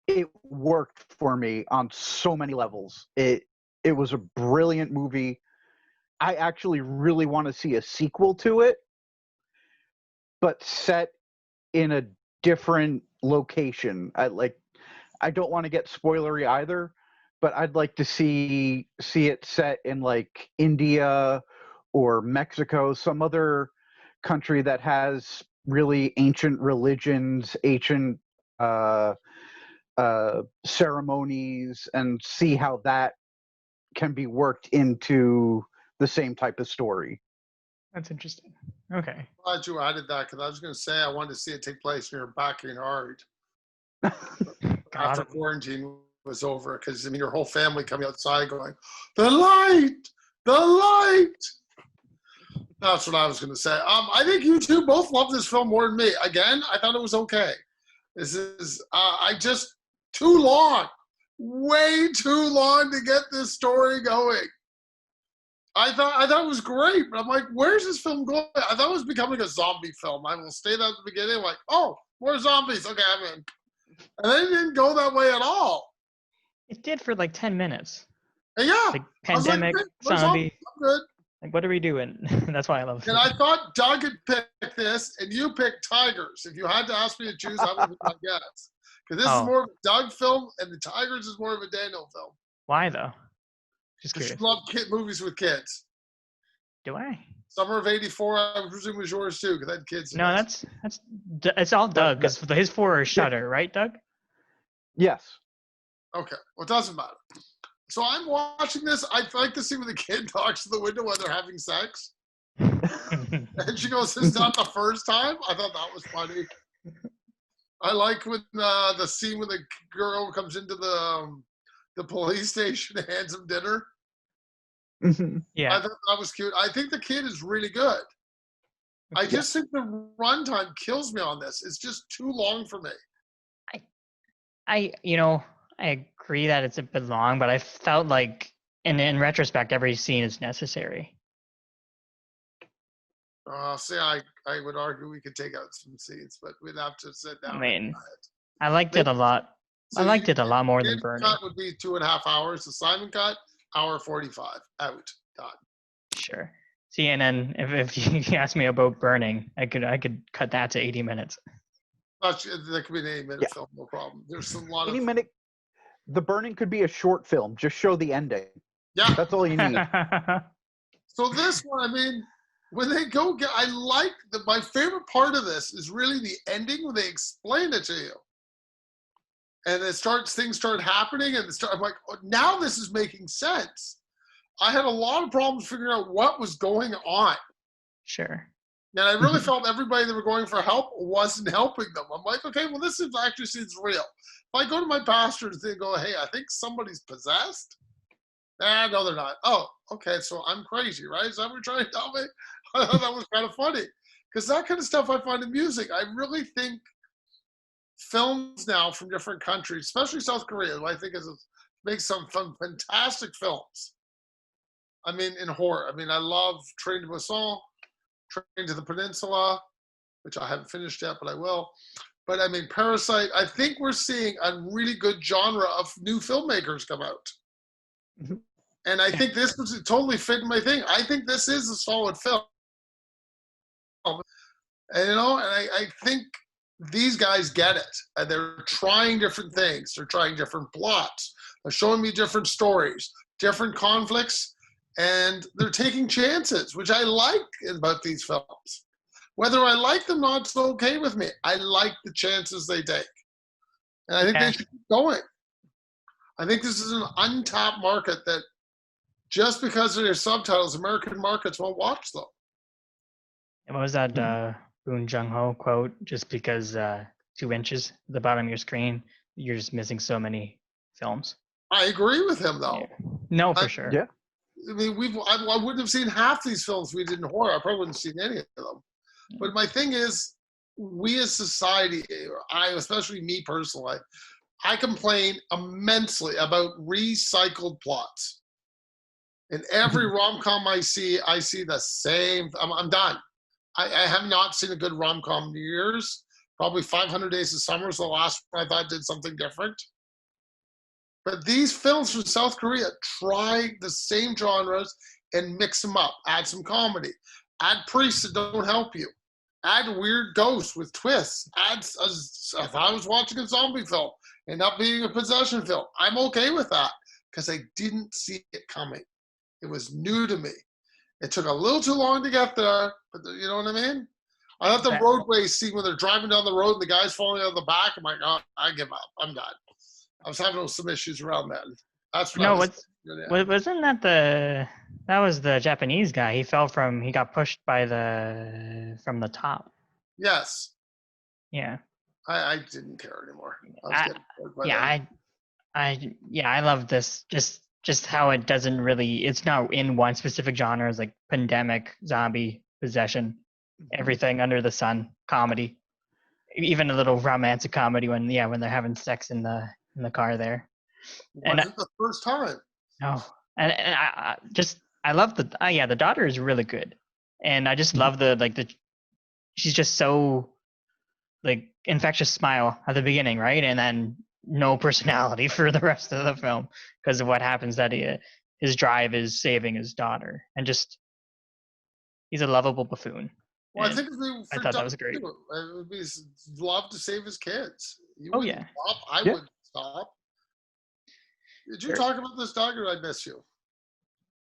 it worked for me on so many levels. It was a brilliant movie. I actually really want to see a sequel to it, but set in a different location. I don't want to get spoilery either, but I'd like to see it set in like India or Mexico, some other country that has really ancient religions, ancient ceremonies, and see how that can be worked into the same type of story. That's interesting. Okay. Glad you added that because I was going to say I wanted to see it take place in your backyard after quarantine was over. Because I mean, your whole family coming outside going, "The light, the light." That's what I was going to say. I think you two both love this film more than me. Again, I thought it was okay. This is too long. way too long to get this story going. I thought it was great, but I'm like, where's this film going? I thought it was becoming a zombie film. I will state that at the beginning, like, oh, more zombies. Okay, I'm in. And they didn't go that way at all. It did for like 10 minutes. And yeah, Like I was like, pandemic, okay, more zombie. zombies, I'm good. Like, what are we doing? That's why I love it. And I thought Doug had picked this, and you picked Tigers. If you had to ask me to choose, I would have been my guess. Because this is more of a Doug film, and the Tigers is more of a Daniel film. Why though? Just Because curious. you love movies with kids. Do I? Summer of '84, I presume was yours too, because I had kids. No, it's all Doug. Because his 4 are Shudder, right, Doug? Yes. Okay, well, it doesn't matter. So I'm watching this. I like to see when the kid talks to the window while they're having sex. And she goes, "This is not the first time." I thought that was funny. I like when the scene when the girl comes into the police station and hands him dinner. Yeah. I thought that was cute. I think the kid is really good. I just think the runtime kills me on this. It's just too long for me. I agree that it's a bit long, but I felt like in retrospect, every scene is necessary. See, I would argue we could take out some scenes, but we'd have to sit down. I mean, I liked it a lot. So I liked it a lot more than Burning. Cut would be 2.5 hours. The Simon cut, 1:45. Out. Done. Sure. See, and then if you ask me about Burning, I could cut that to 80 minutes. That could be an 80-minute film, no problem. There's a lot 80 of minute. The Burning could be a short film. Just show the ending. Yeah. That's all you need. So this one, I mean, when they go, I like my favorite part of this is really the ending when they explain it to you. And things start happening, and I'm like, oh, now this is making sense. I had a lot of problems figuring out what was going on. Sure. And I really felt everybody that were going for help wasn't helping them. I'm like, okay, well, this actually seems real. If I go to my pastor and they go, hey, I think somebody's possessed. No, they're not. Oh, okay, so I'm crazy, right? Is that what you're trying to tell me? I thought that was kind of funny. Because that kind of stuff I find amusing. I really think films now from different countries, especially South Korea, who I think makes some fantastic films. I mean, in horror. I mean, I love Train to Busan, Train to the Peninsula, which I haven't finished yet, but I will. But I mean, Parasite, I think we're seeing a really good genre of new filmmakers come out. Mm-hmm. And I think this was totally fit my thing. I think this is a solid film. And, and I think these guys get it. And they're trying different things. They're trying different plots. They're showing me different stories, different conflicts. And they're taking chances, which I like about these films. Whether I like them or not, it's okay with me. I like the chances they take. And I think they should keep going. I think this is an untapped market that just because of their subtitles, American markets won't watch them. And what was that Boon Jung-ho quote? Just because 2 inches at the bottom of your screen, you're just missing so many films. I agree with him, though. Yeah. No, for sure. Yeah. I mean, I wouldn't have seen half these films we did in horror. I probably wouldn't have seen any of them. But my thing is, we as society, especially me personally, I complain immensely about recycled plots. In every rom-com I see the same. I'm done. I have not seen a good rom-com in years. Probably 500 Days of Summer is the last one I thought did something different. But these films from South Korea try the same genres and mix them up. Add some comedy. Add priests that don't help you. Add weird ghosts with twists. If I was watching a zombie film and not being a possession film, I'm okay with that because I didn't see it coming. It was new to me. It took a little too long to get there, but you know what I mean? I thought the roadway scene when they're driving down the road and the guy's falling out of the back, I'm like, oh, I give up. I'm done. I was having some issues around that. That's what wasn't that that was the Japanese guy. He got pushed from the top. Yes. Yeah. I didn't care anymore. I love this. Just how it doesn't really, it's not in one specific genre. It's like pandemic, zombie, possession, everything under the sun, comedy, even a little romantic comedy when they're having sex in the car there. And Wasn't the first time. no, and I love the daughter is really good, and I just love she's just so like infectious smile at the beginning, right, and then no personality for the rest of the film because of what happens that his drive is saving his daughter, and just he's a lovable buffoon. Well, I And think I thought that was great. it would be love to save his kids. You Oh, wouldn't yeah. stop. I Yeah. wouldn't stop. Did you Sure. talk about this, Doug, or did I miss you?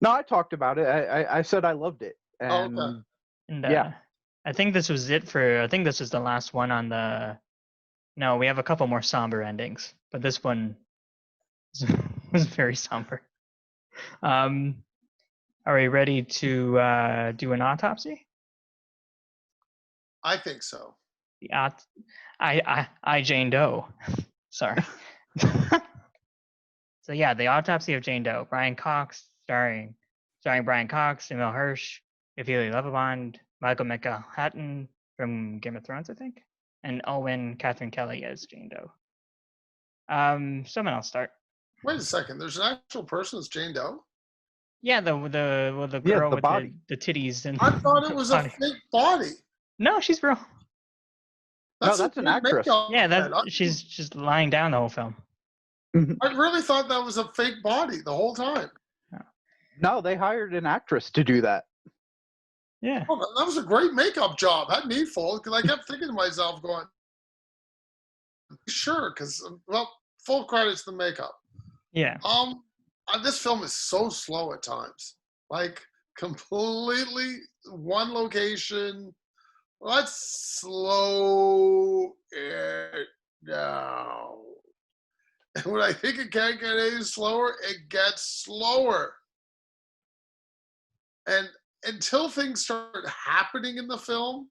No, I talked about it. I said I loved it. And Okay. And Yeah. I think this was it for. I think this was the last one on the. No, we have a couple more somber endings, but this one was very somber. Are we ready to do an autopsy? I think so. The I Jane Doe. Sorry. So yeah, the autopsy of Jane Doe. Brian Cox, starring Brian Cox, Emil Hirsch, Ophelia Lovibond, Michael McElhatton from Game of Thrones, I think, and Owen Catherine Kelly as Jane Doe. Someone else start. Wait a second. There's an actual person as Jane Doe? Yeah, the Yeah, girl the with body. the titties and I thought it was a body. fake body. No, she's real. No, that's an great actress. makeup. Yeah, I- she's just lying down the whole film. I really thought that was a fake body the whole time. No, they hired an actress to do that. Yeah. Oh, that was a great makeup job. Had me full because I kept thinking to myself, going, sure, because full credits to the makeup. Yeah. This film is so slow at times. Like completely one location. Let's slow it down. And when I think it can't get any slower, it gets slower. And until things start happening in the film,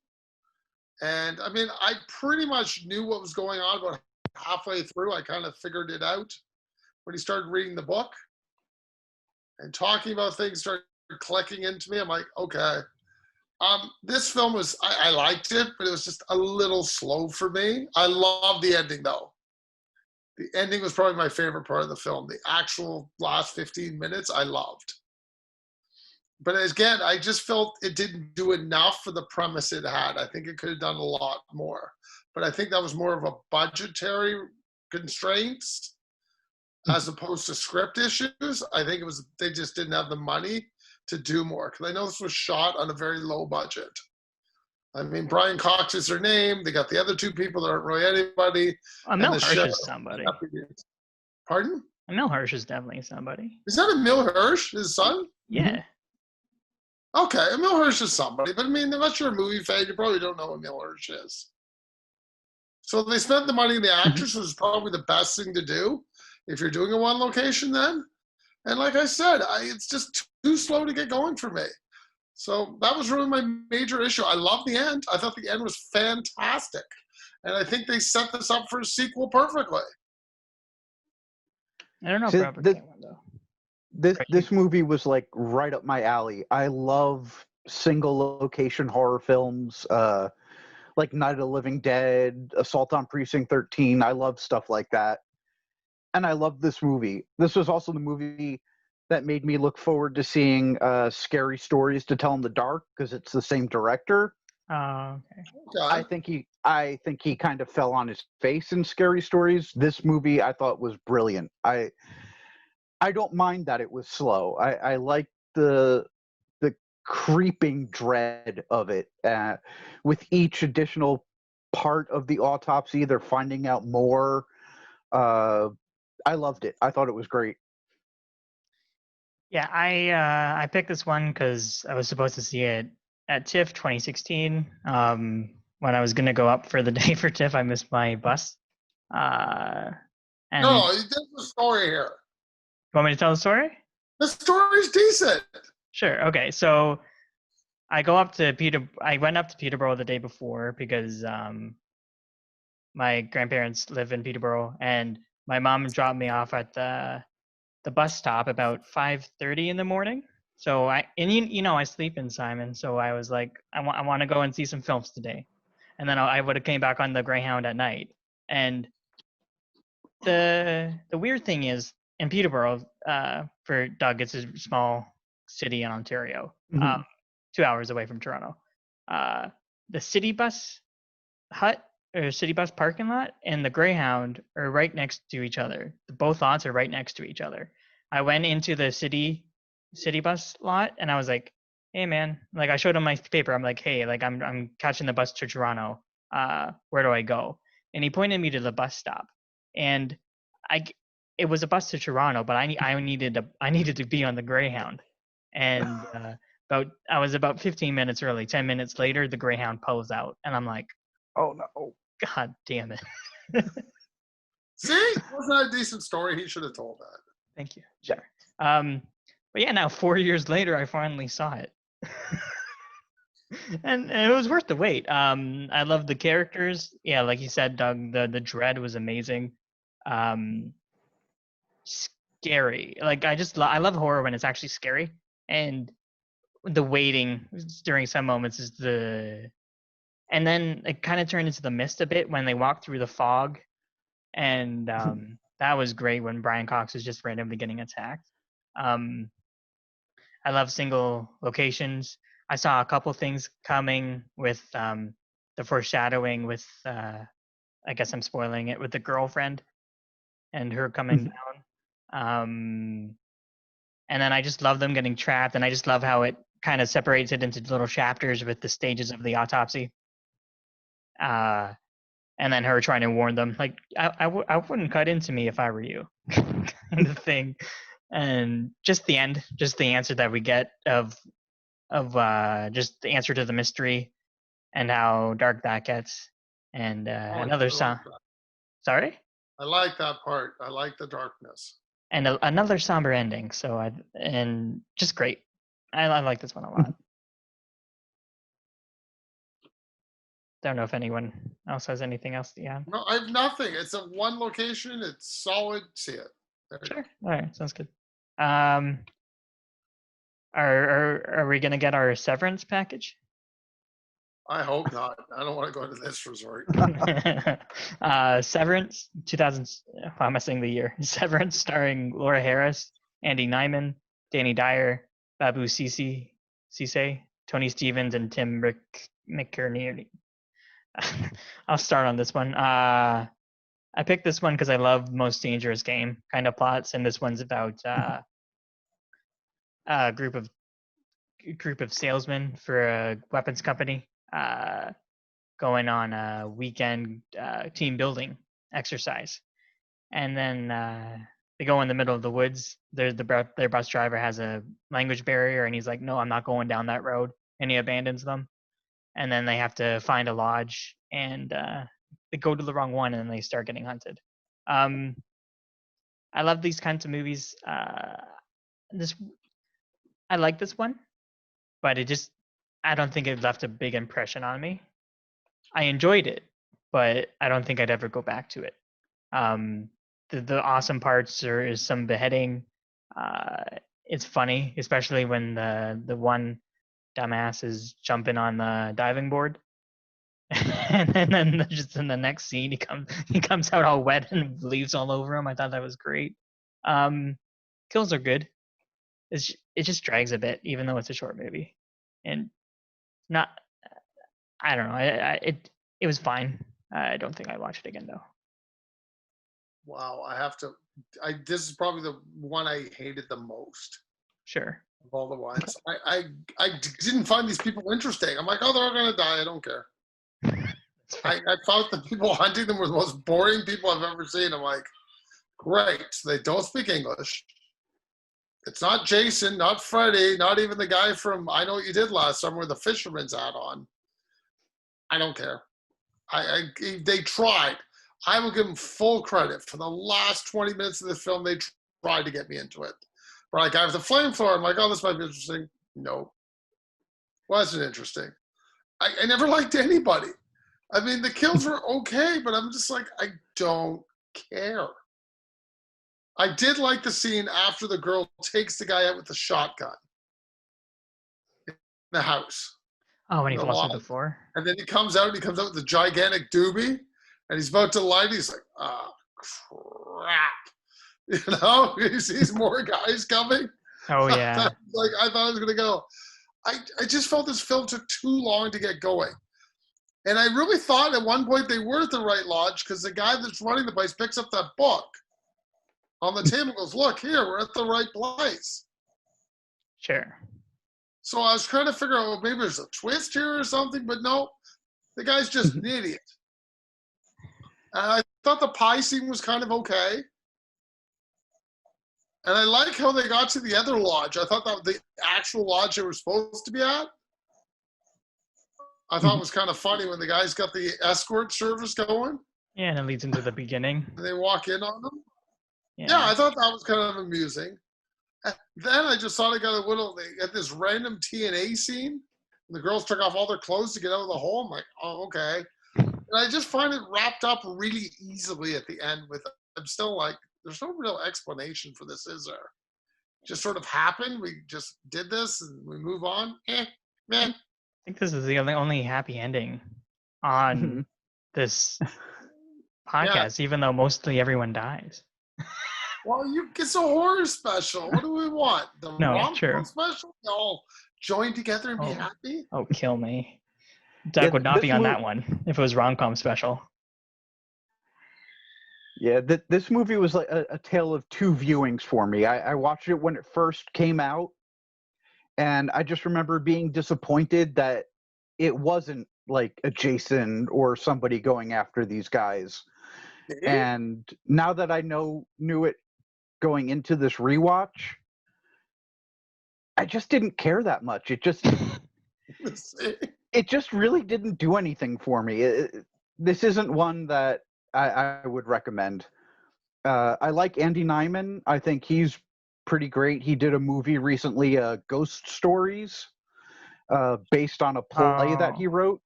and I mean, I pretty much knew what was going on about halfway through. I kind of figured it out when he started reading the book and talking about things started clicking into me. I'm like, okay. This film was, I liked it, but it was just a little slow for me. I love the ending though. The ending was probably my favorite part of the film. The actual last 15 minutes I loved. But again, I just felt it didn't do enough for the premise it had. I think it could have done a lot more. But I think that was more of a budgetary constraints as opposed to script issues. I think it was they just didn't have the money to do more. Because I know this was shot on a very low budget. I mean, Brian Cox is their name. They got the other two people that aren't really anybody. Emil Hirsch is somebody. Pardon? Emil Hirsch is definitely somebody. Is that Emil Hirsch, his son? Yeah. Okay, Emil Hirsch is somebody. But I mean, unless you're a movie fan, you probably don't know who Emil Hirsch is. So they spent the money on the actress, which is probably the best thing to do if you're doing a one location then. And like I said, it's just too slow to get going for me. So that was really my major issue. I love the end. I thought the end was fantastic. And I think they set this up for a sequel perfectly. I don't know if See, Robert came on though. This movie was like right up my alley. I love single location horror films, like Night of the Living Dead, Assault on Precinct 13. I love stuff like that. And I love this movie. This was also the movie that made me look forward to seeing Scary Stories to Tell in the Dark because it's the same director. Oh, okay. I think he kind of fell on his face in Scary Stories. This movie I thought was brilliant. I don't mind that it was slow. I like the creeping dread of it. With each additional part of the autopsy, they're finding out more. I loved it. I thought it was great. Yeah, I picked this one because I was supposed to see it at TIFF 2016. When I was gonna go up for the day for TIFF, I missed my bus. And No, there's a story here. You want me to tell the story? The story's decent. Sure. Okay. So I went up to Peterborough the day before because my grandparents live in Peterborough, and my mom dropped me off at the bus stop about 5:30 in the morning. So I sleep in, Simon. So I was like, I want to go and see some films today, and then I would have came back on the Greyhound at night. And the weird thing is, in Peterborough, for Doug, it's a small city in Ontario, Mhm. 2 hours away from Toronto. The city bus hut or city bus parking lot and the Greyhound are right next to each other. Both lots are right next to each other. I went into the city bus lot and I was like, "Hey man," like I showed him my paper. I'm like, "Hey, like I'm catching the bus to Toronto. Where do I go?" And he pointed me to the bus stop. And it was a bus to Toronto, but I needed to be on the Greyhound. And I was about 15 minutes early. 10 minutes later, the Greyhound pulls out, and I'm like, Oh no. God damn it. See, wasn't that a decent story? He should have told that. Thank you. Sure. But yeah, now 4 years later, I finally saw it. and it was worth the wait. I love the characters. Yeah, like you said, Doug, the dread was amazing. Scary. Like I love horror when it's actually scary. And the waiting during some moments is and then it kind of turned into the mist a bit when they walked through the fog. And that was great when Brian Cox was just randomly getting attacked. I love single locations. I saw a couple things coming with the foreshadowing with, I guess I'm spoiling it, with the girlfriend and her coming down. And then I just love them getting trapped, and I just love how it kind of separates it into little chapters with the stages of the autopsy. And then her trying to warn them, like, I wouldn't cut into me if I were you, kind of thing. And just the end, just the answer that we get of just the answer to the mystery and how dark that gets. And another song. Sorry? I like that part. I like the darkness. And another somber ending. And just great. I like this one a lot. Don't know if anyone else has anything else to add. No, I have nothing. It's a one location. It's solid. See it. Sure. All right. Sounds good. Are we gonna get our Severance package? I hope not. I don't want to go to this resort. Severance, 2000. How am I saying the year? Severance, starring Laura Harris, Andy Nyman, Danny Dyer, Babu Cisse, Tony Stevens, and Tim McInerney. I'll start on this one. I picked this one because I love Most Dangerous Game kind of plots, and this one's about a group of salesmen for a weapons company going on a weekend team building exercise, and then they go in the middle of the woods. Their bus driver has a language barrier, and he's like, "No, I'm not going down that road," and he abandons them. And then they have to find a lodge, and they go to the wrong one, and then they start getting hunted. I love these kinds of movies. I like this one, but I don't think it left a big impression on me. I enjoyed it, but I don't think I'd ever go back to it. The awesome parts is some beheading. It's funny, especially when the one dumbass is jumping on the diving board. And then just in the next scene he comes out all wet and leaves all over him. I thought that was great. Kills are good. It just drags a bit, even though it's a short movie. And not, I don't know. It was fine. I don't think I'd watch it again though. Wow, this is probably the one I hated the most. Sure. Of all the ones. I didn't find these people interesting. I'm like, oh, they're all gonna die. I don't care. I thought the people hunting them were the most boring people I've ever seen. I'm like, great. So they don't speak English. It's not Jason, not Freddy, not even the guy from I Know What You Did Last Summer with the fisherman's hat on. I don't care. They tried. I will give them full credit. For the last 20 minutes of the film, they tried to get me into it. But like, I have the flamethrower. I'm like, oh, this might be interesting. No. Wasn't interesting. I never liked anybody. I mean, the kills were okay, but I'm just like, I don't care. I did like the scene after the girl takes the guy out with the shotgun in the house. Oh, when he falls through the floor? And then he comes out with a gigantic doobie, and he's about to light it. He's like, oh, crap. You know, he sees more guys coming. Oh yeah. I thought I was gonna go. I just felt this film took too long to get going. And I really thought at one point they were at the right lodge because the guy that's running the place picks up that book on the table and goes, look, here, we're at the right place. Sure. So I was trying to figure out, well, maybe there's a twist here or something, but no, the guy's just an idiot. And I thought the pie scene was kind of okay. And I like how they got to the other lodge. I thought that the actual lodge they were supposed to be at, I thought was kind of funny when the guys got the escort service going. Yeah, and it leads into the beginning. And they walk in on them. Yeah. Yeah, I thought that was kind of amusing. And then I just thought I got a little, they got this random TNA scene. And the girls took off all their clothes to get out of the hole. I'm like, oh, okay. And I just find it wrapped up really easily at the end with, I'm still like, there's no real explanation for this, is there? Just sort of happened. We just did this and we move on. Man. I think this is the only happy ending on this podcast, even though mostly everyone dies. Well, it's a horror special. What do we want? The No, rom-com true. special? We all join together and be Oh. happy? Oh, kill me. Doug would not be on that one if it was rom-com special. Yeah, this movie was like a tale of two viewings for me. I watched it when it first came out, and I just remember being disappointed that it wasn't like a Jason or somebody going after these guys. And now that I knew it going into this rewatch, I just didn't care that much. It just really didn't do anything for me. This isn't one that I would recommend. I like Andy Nyman. I think he's pretty great. He did a movie recently, Ghost Stories, based on a play that he wrote.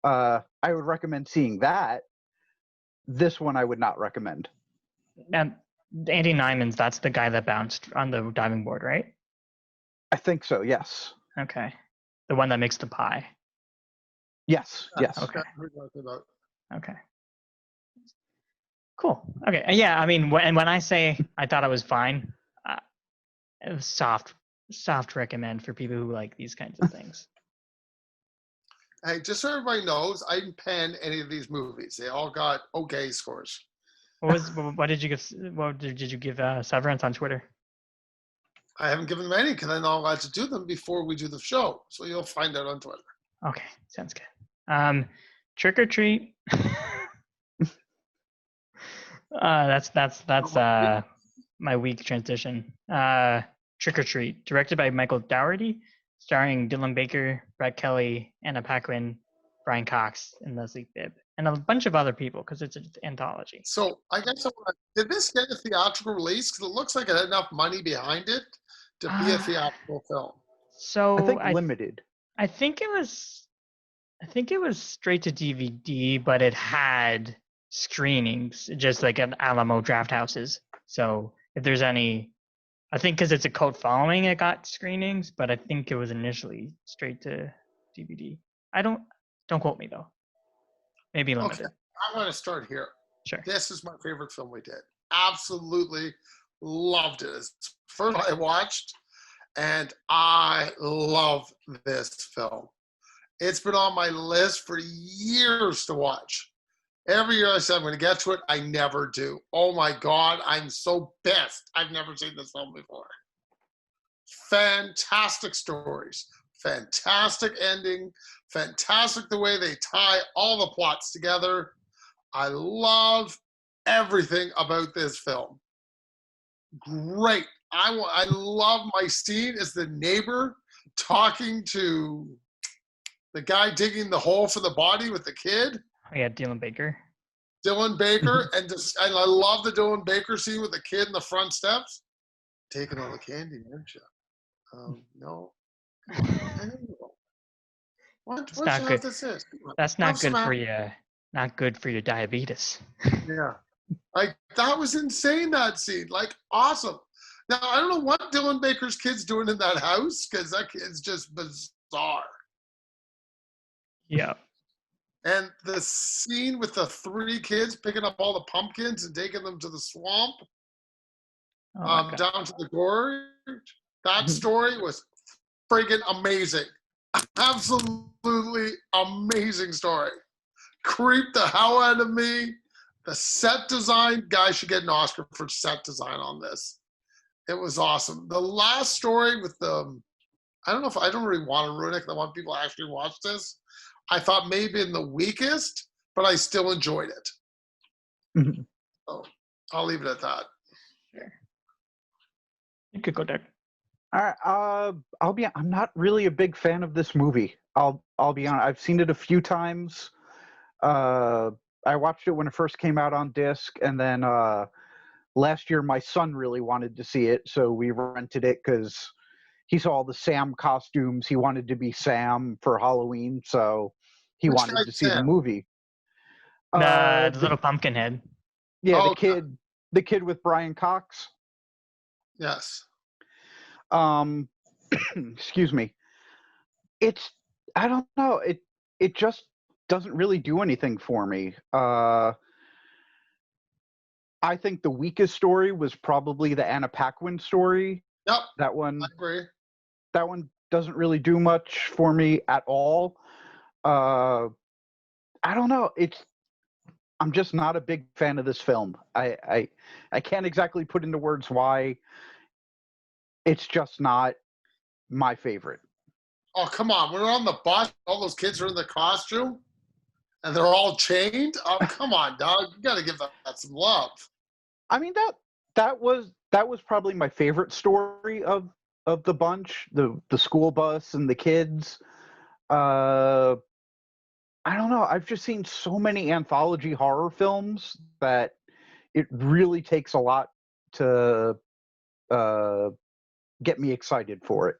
I would recommend seeing that. This one I would not recommend. And Andy Nyman's, that's the guy that bounced on the diving board, right? I think so, yes. Okay. The one that makes the pie. Yes. Okay. Okay. Cool. Okay. Yeah, I mean, when I say I thought it was fine, it was soft recommend for people who like these kinds of things. Hey, just so everybody knows, I didn't pen any of these movies. They all got okay scores. What did you give? What did you give Severance on Twitter? I haven't given them any because I'm not allowed to do them before we do the show. So you'll find out on Twitter. Okay, sounds good. Trick or Treat. That's my weak transition. Trick or Treat, directed by Michael Dougherty, starring Dylan Baker, Brett Kelly, Anna Paquin, Brian Cox, and Leslie Bibb, and a bunch of other people because it's an anthology. So I guess did this get a theatrical release? Because it looks like it had enough money behind it to be a theatrical film. So I think limited. I think it was straight to DVD, but it had screenings, just like at Alamo Draft Houses. So if there's any, I think because it's a cult following, it got screenings, but I think it was initially straight to DVD. Don't quote me though. Maybe limited. Okay, I want to start here. Sure. This is my favorite film we did. Absolutely loved it. It's the first I watched, and I love this film. It's been on my list for years to watch. Every year I said I'm going to get to it. I never do. Oh my God, I'm so pissed. I've never seen this film before. Fantastic stories. Fantastic ending. Fantastic the way they tie all the plots together. I love everything about this film. Great. I love my scene as the neighbor talking to the guy digging the hole for the body with the kid. Oh, yeah, Dylan Baker. And I love the Dylan Baker scene with the kid in the front steps. Taking all the candy, aren't you? No. What's not good. This is? That's not good for you. Not good for your diabetes. Yeah. That was insane, that scene. Like, awesome. Now, I don't know what Dylan Baker's kid's doing in that house, because that kid's just bizarre. Yeah. And the scene with the 3 kids picking up all the pumpkins and taking them to the swamp. Oh my god. Down to the Gorge. That story was friggin' amazing. Absolutely amazing story. Creeped the hell out of me. The set design, guys should get an Oscar for set design on this. It was awesome. The last story with the, I don't really want to ruin it because I want people to actually watch this. I thought maybe in the weakest, but I still enjoyed it. Mhm. So I'll leave it at that. Sure. You could go, Doug. All right, I'm not really a big fan of this movie. I'll be honest. I've seen it a few times. I watched it when it first came out on disc, and then last year my son really wanted to see it, so we rented it because he saw all the Sam costumes. He wanted to be Sam for Halloween, so he Which wanted guy's to see the Sam? movie. The little pumpkin head. Yeah, Oh, the kid with Brian Cox. yes. Excuse me. I don't know. It just doesn't really do anything for me. I think the weakest story was probably the Anna Paquin story. Yep. That I one agree. doesn't really do much for me at all. I don't know. I'm just not a big fan of this film. I can't exactly put into words why. It's just not my favorite. Oh, come on. We're on the bus. All those kids are in the costume and they're all chained. Oh, come on, dog. You got to give that some love. I mean that was probably my favorite story of the bunch, the school bus and the kids. I don't know. I've just seen so many anthology horror films that it really takes a lot to get me excited for it.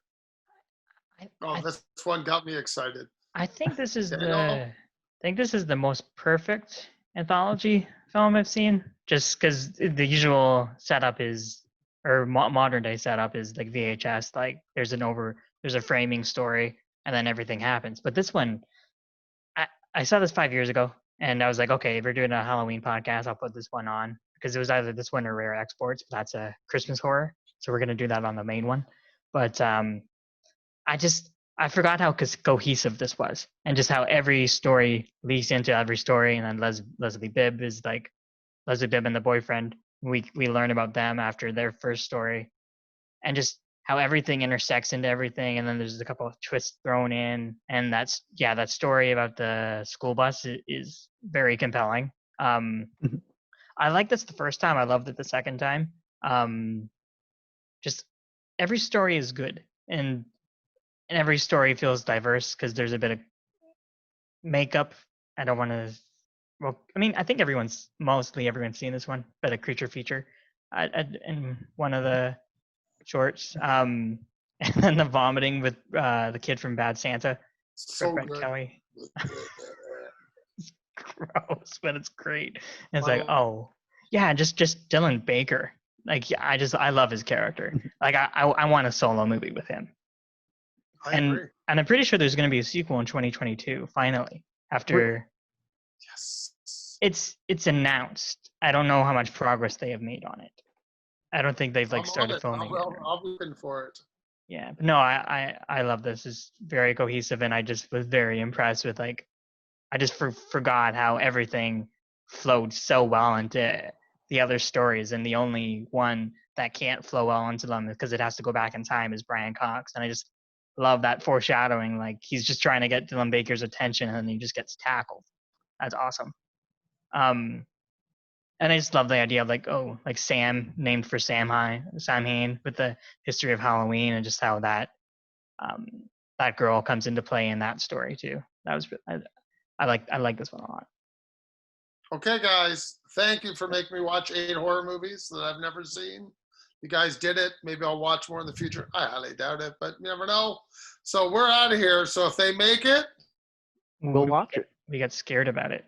Oh, this one got me excited. I think this is Daniel? I think this is the most perfect anthology film I've seen. Just because the usual setup is, or modern day setup is like VHS. Like there's a framing story, and then everything happens. But this one, I saw this 5 years ago, and I was like, okay, if we're doing a Halloween podcast, I'll put this one on because it was either this one or Rare Exports. But that's a Christmas horror, so we're gonna do that on the main one. But I forgot how cohesive this was, and just how every story leaks into every story, and then Leslie Bibb is like Leslie Bibb and the boyfriend. We learn about them after their first story, and just how everything intersects into everything, and then there's a couple of twists thrown in, and that story about the school bus is very compelling. Mhm. I liked this the first time. I loved it the second time. Just every story is good, and every story feels diverse because there's a bit of makeup. I don't want to. Well, I mean, I think mostly everyone's seen this one, but a creature feature in one of the shorts. And then the vomiting with the kid from Bad Santa, So Brett good. Kelly. Gross, but it's great. And it's like, oh yeah, just Dylan Baker. Like, yeah, I love his character. Like, I want a solo movie with him. I agree. And I'm pretty sure there's going to be a sequel in 2022. Finally, after Yes. it's announced. I don't know how much progress they have made on it. I don't think they've like started filming it. I'll be looking for it. Yeah, but no, I love this. It's very cohesive, and I just was very impressed with like I just forgot how everything flowed so well into the other stories, and the only one that can't flow well into them because it has to go back in time is Brian Cox, and I just love that foreshadowing. Like he's just trying to get Dylan Baker's attention, and then he just gets tackled. That's awesome. And I just love the idea of like Sam named for Sam Hain with the history of Halloween and just how um, that girl comes into play in that story too. That was I like this one a lot. Okay, guys. Thank you for making me watch 8 horror movies that I've never seen. You guys did it. Maybe I'll watch more in the future. I highly doubt it, but you never know. So we're out of here. So if they make it, We'll watch it. We got scared about it.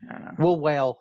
I don't know. We'll wail.